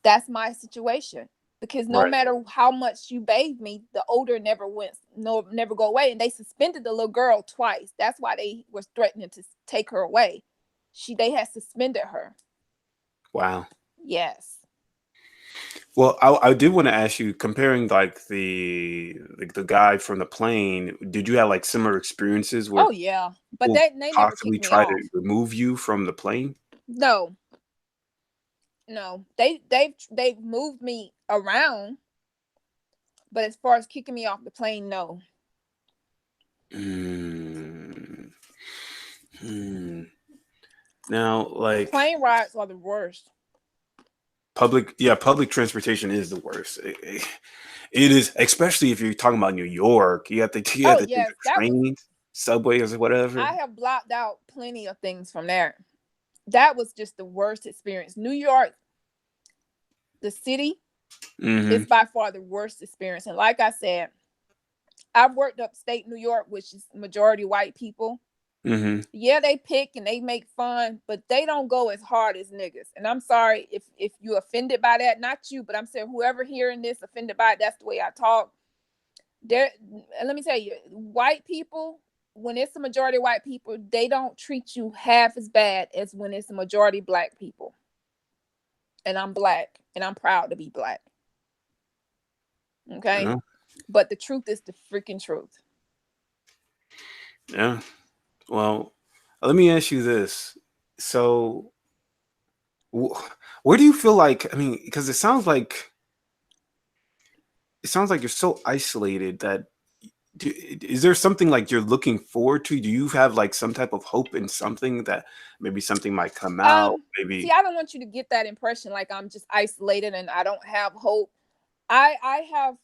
That's my situation. Because no right. matter how much you bathe me, the odor never went, no, never go away. And they suspended the little girl twice. That's why they was threatening to take her away. They had suspended her. Wow. Yes. Well, I did want to ask you, comparing like the guy from the plane, did you have like similar experiences where Oh yeah, but people they never possibly kicked me try to off. remove you from the plane? No, no, they've moved me around, but as far as kicking me off the plane, no. Mm, hmm. Now, like Plane rides are the worst. public transportation is the worst. It is, especially if you're talking about New York. You have Oh to take yes, the that was. trains, subways, or whatever. I have blocked out plenty of things from there. That was just the worst experience. New York, the city, Mm-hmm. is by far the worst experience. And like I said, I've worked upstate New York, which is majority white people. Mm-hmm. Yeah, they pick and they make fun, but they don't go as hard as niggas. And I'm sorry if you offended by that, not you, but I'm saying whoever hearing this offended by it, that's the way I talk. There, let me tell you, white people, when it's a majority white people, they don't treat you half as bad as when it's a majority black people. And I'm black, and I'm proud to be black. Okay, Yeah. but the truth is the freaking truth. Yeah. Well, let me ask you this. So, wh- where do you feel like? I mean, because it sounds like you're so isolated that is there something like you're looking forward to? Do you have like some type of hope in something that maybe something might come out? See, Maybe. I don't want you to get that impression like I'm just isolated and I don't have hope. I have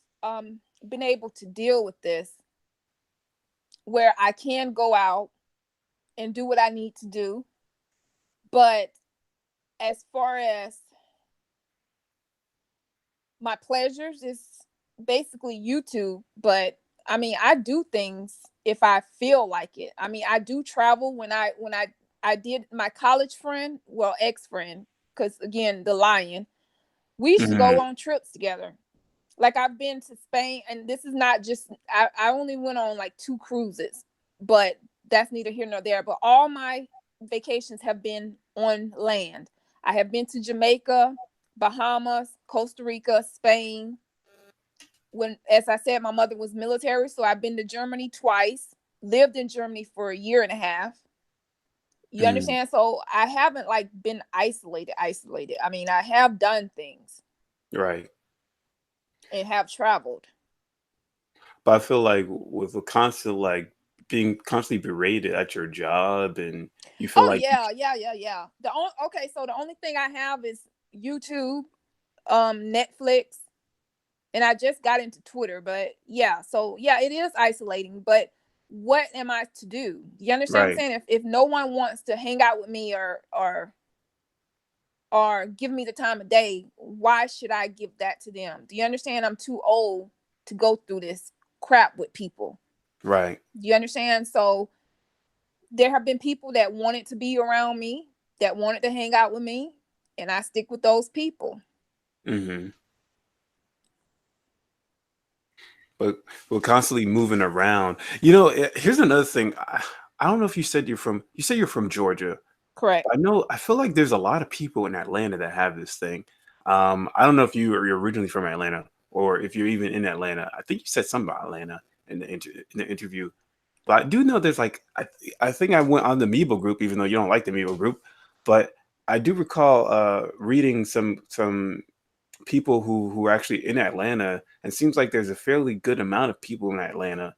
been able to deal with this where I can go out and do what I need to do, but as far as my pleasures is basically YouTube, but I mean, I do things if I feel like it. I mean, I do travel when I did my college friend, well, ex-friend, cuz again, the lion. We used to Mhm. go on trips together. Like I've been to Spain, and this is not just I only went on like 2 cruises, but that's neither here nor there. But all my vacations have been on land. I have been to Jamaica, Bahamas, Costa Rica, Spain. When, as I said, my mother was military, so I've been to Germany twice, lived in Germany for a year and a half. You Mm, understand? So I haven't like been isolated. I mean, I have done things right. and have traveled. But I feel like with the constant like being constantly berated at your job, and you feel Oh like you, yeah, yeah, yeah, yeah. The only okay, so the only thing I have is YouTube, Netflix, and I just got into Twitter. But yeah, so yeah, it is isolating. But what am I to do? You understand what I'm right. saying? If no one wants to hang out with me or give me the time of day, why should I give that to them? Do you understand? I'm too old to go through this crap with people. Right. Do you understand? So there have been people that wanted to be around me, that wanted to hang out with me, and I stick with those people. Hmm. But we're constantly moving around. Here's another thing. I don't know if you said you're from Georgia. Correct. I feel like there's a lot of people in Atlanta that have this thing. I don't know if you're originally from Atlanta or if you're even in Atlanta. I think you said something about Atlanta in the interview. But I do know there's like I think I went on the Meebo group, even though you don't like the Meebo group. But I do recall reading some people who are actually in Atlanta, and seems like there's a fairly good amount of people in Atlanta.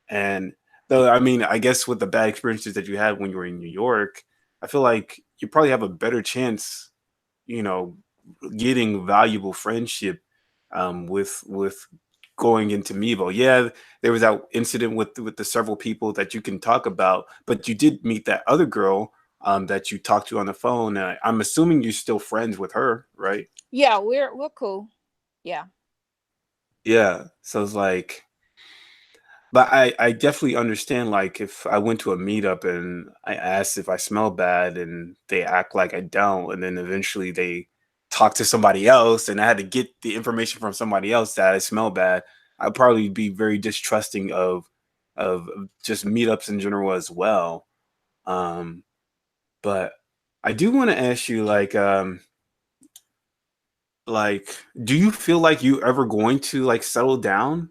And though I mean, I guess with the bad experiences that you had when you were in New York, I feel like you probably have a better chance, you know, getting valuable friendship with going into Mevo. Yeah, there was that incident with the several people that you can talk about, but you did meet that other girl that you talked to on the phone. I'm assuming you're still friends with her, right? Yeah, we're cool. Yeah. Yeah. So it's like, but I definitely understand. Like, if I went to a meetup and I asked if I smell bad, and they act like I don't, and then eventually they talk to somebody else, and I had to get the information from somebody else that I smell bad, I'd probably be very distrusting of just meetups in general as well. Um, but I do want to ask you, like, Like, do you feel like you ever going to like settle down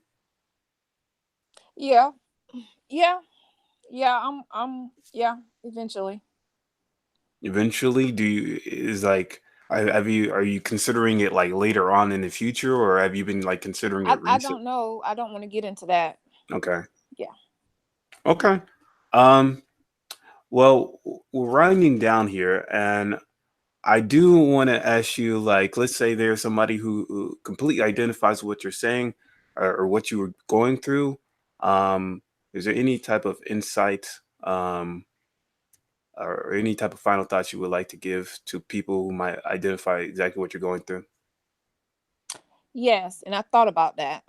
Yeah, yeah, yeah. Yeah. Eventually, eventually? Do you is like have you are you considering it like later on in the future, or have you been like considering it I recent? don't know. I don't want to get into that. Okay. Yeah. Okay. Um, well, we're winding down here, and I do want to ask you, like, let's say there's somebody who completely identifies what you're saying or what you were going through. Um, is there any type of insight um, or any type of final thoughts you would like to give to people who might identify exactly what you're going through? Yes, and I thought about that,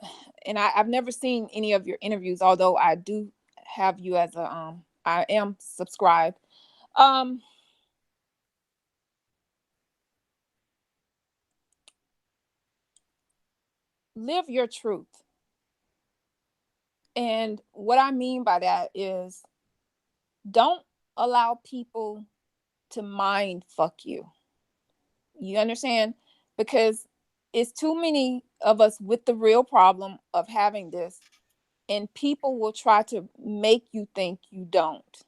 and I've never seen any of your interviews, although I do have you as a I am subscribed. Um, Live your truth, and what I mean by that is don't allow people to mind fuck you. You understand? Because it's too many of us with the real problem of having this, and people will try to make you think you don't,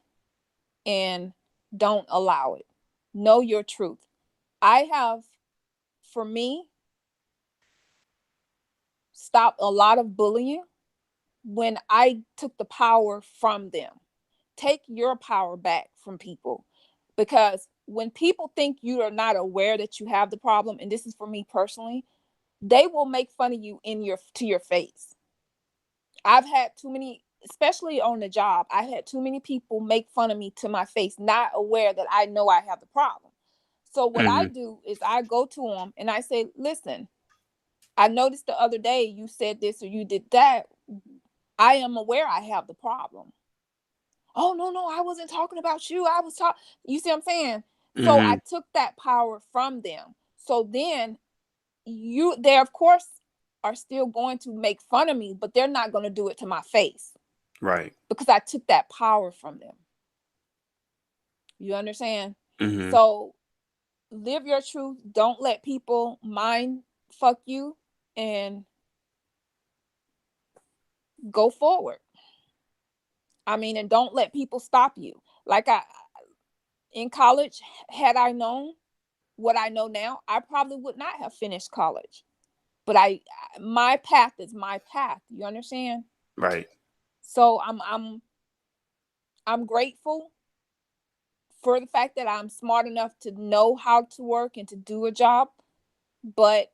and don't allow it. Know your truth. I have, for me, stopped a lot of bullying when I took the power from them. Take your power back from people, because when people think you are not aware that you have the problem, and this is for me personally, they will make fun of you in your to your face. I've had too many, especially on the job, I had too many people make fun of me to my face, not aware that I know I have the problem. So what I Hmm. do is I go to them and I say, listen, I noticed the other day you said this or you did that. I am aware I have the problem. Oh, no, no, I wasn't talking about you. I was talking, you see what I'm saying? So I Hmm. took that power from them. So then they of course are still going to make fun of me, but they're not going to do it to my face Right. because I took that power from them. You understand? Hmm. So live your truth. Don't let people mind fuck you, and go forward. I mean, and don't let people stop you. Like I in college, had I known what I know now, I probably would not have finished college. But my path is my path. You understand? Right. So I'm grateful for the fact that I'm smart enough to know how to work and to do a job, but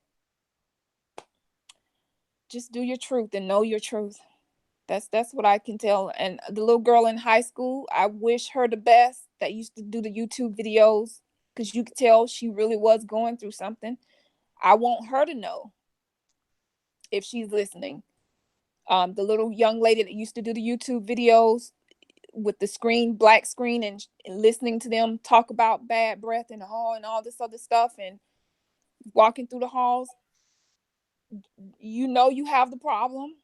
just do your truth and know your truth. That's what I can tell. And the little girl in high school, I wish her the best that used to do the YouTube videos, because you could tell she really was going through something. I want her to know if she's listening. The little young lady that used to do the YouTube videos with the screen, black screen, and listening to them talk about bad breath in the hall and all this other stuff, and walking through the halls, you know you have the problem,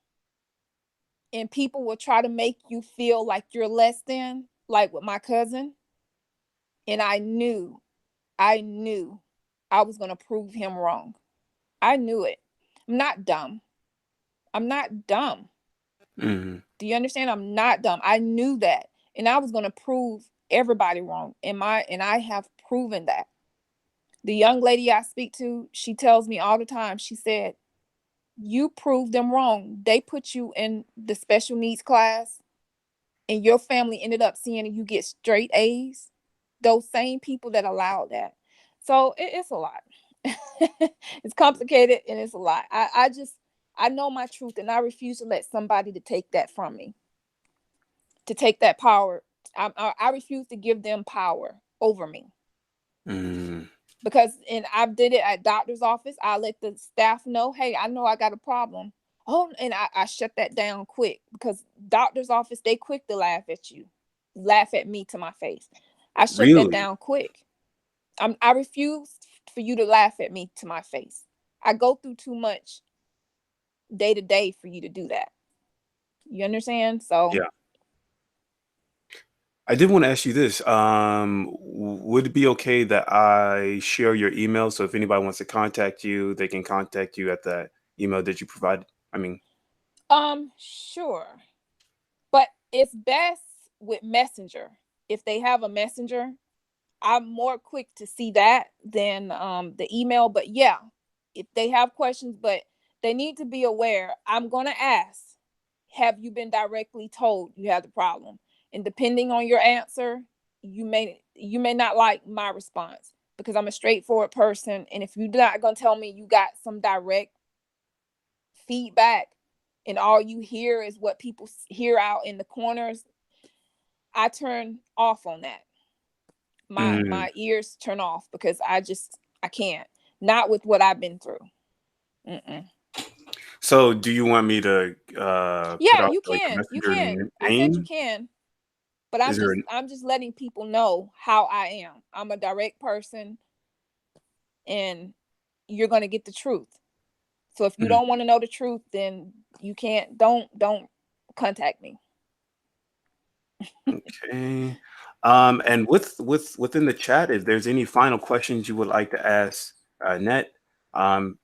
and people will try to make you feel like you're less than, like with my cousin. And I knew I was going to prove him wrong. I knew it. I'm not dumb. I'm not dumb. Hmm. Do you understand? I'm not dumb. I knew that. And I was going to prove everybody wrong. And I have proven that. The young lady I speak to, she tells me all the time, she said, you proved them wrong. They put you in the special needs class, and your family ended up seeing you get straight A's. Those same people that allowed that. So it's a lot. It's complicated and it's a lot. I know my truth, and I refuse to let somebody to take that from me, to take that power. I refuse to give them power over me, Hmm. because and I did it at doctor's office. I let the staff know, hey, I know I got a problem. Oh, and I shut that down quick, because doctor's office, they quick to laugh at you, laugh at me to my face. I shut that Really? down quick. I refuse for you to laugh at me to my face. I go through too much day to day for you to do that. You understand? So Yeah. I did want to ask you this. Would it be okay that I share your email so if anybody wants to contact you, they can contact you at that email that you provided? I mean, Sure. But it's best with Messenger. If they have a Messenger, I'm more quick to see that than the email. But yeah, if they have questions, but they need to be aware. I'm gonna ask, have you been directly told you have the problem? And depending on your answer, you may not like my response because I'm a straightforward person. And if you're not gonna tell me you got some direct feedback and all you hear is what people hear out in the corners, I turn off on that. my mm. my ears turn off because I can't, not with what I've been through. Mm-mm. So do you want me to put Yeah, out you like a can, you messenger can, I said you name? can, but i'm Is there just an i'm just letting people know how I am. I'm a direct person, and you're going to get the truth. So if you mm, don't want to know the truth, then you can't, don't contact me. okay. And within the chat, if there's any final questions you would like to ask Net, um,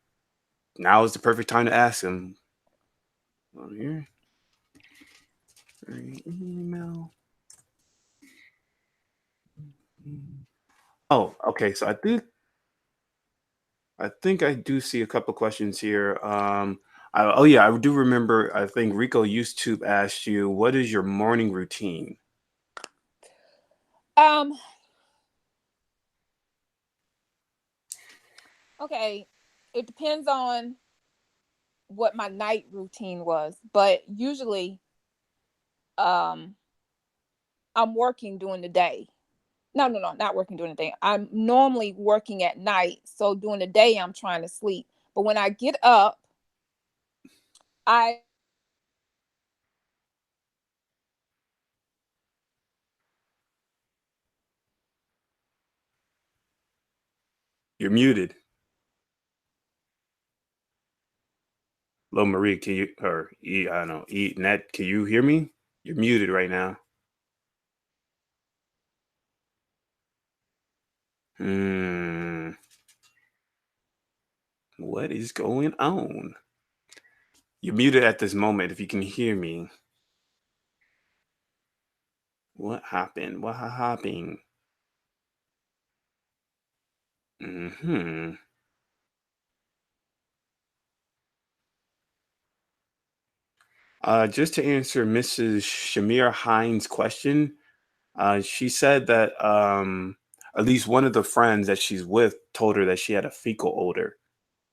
now is the perfect time to ask them. On here, email. Oh, okay. So I think I do see a couple questions here. Oh yeah, I do remember. I think Rico used to ask you, "What is your morning routine?" um okay, it depends on what my night routine was, but usually um I'm working during the day. No, no, no, not working during the day. I'm normally working at night. So during the day, I'm trying to sleep. But when I get up, I You're muted. Hello, Marie. Can you or I don't know, Net? Can you hear me? You're muted right now. Hmm. What is going on? You're muted at this moment. If you can hear me, what happened? What happened? Hmm. Just to answer Mrs. Shamir Hines' question, she said that at least one of the friends that she's with told her that she had a fecal odor.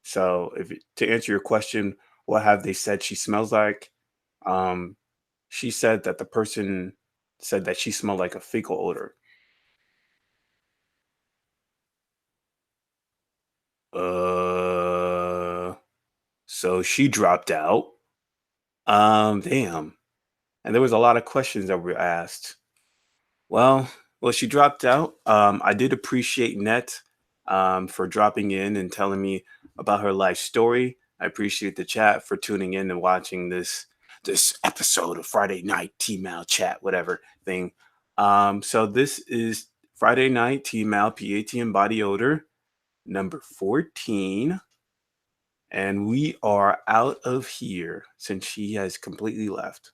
So, to answer your question, what have they said she smells like? Um, she said that the person said that she smelled like a fecal odor. Uh, so she dropped out. Damn. And there was a lot of questions that were asked. Well, she dropped out. I did appreciate Net for dropping in and telling me about her life story. I appreciate the chat for tuning in and watching this episode of Friday Night TMAU chat, whatever thing. So this is Friday Night TMAU PATM Body Odor number 14, and we are out of here since she has completely left.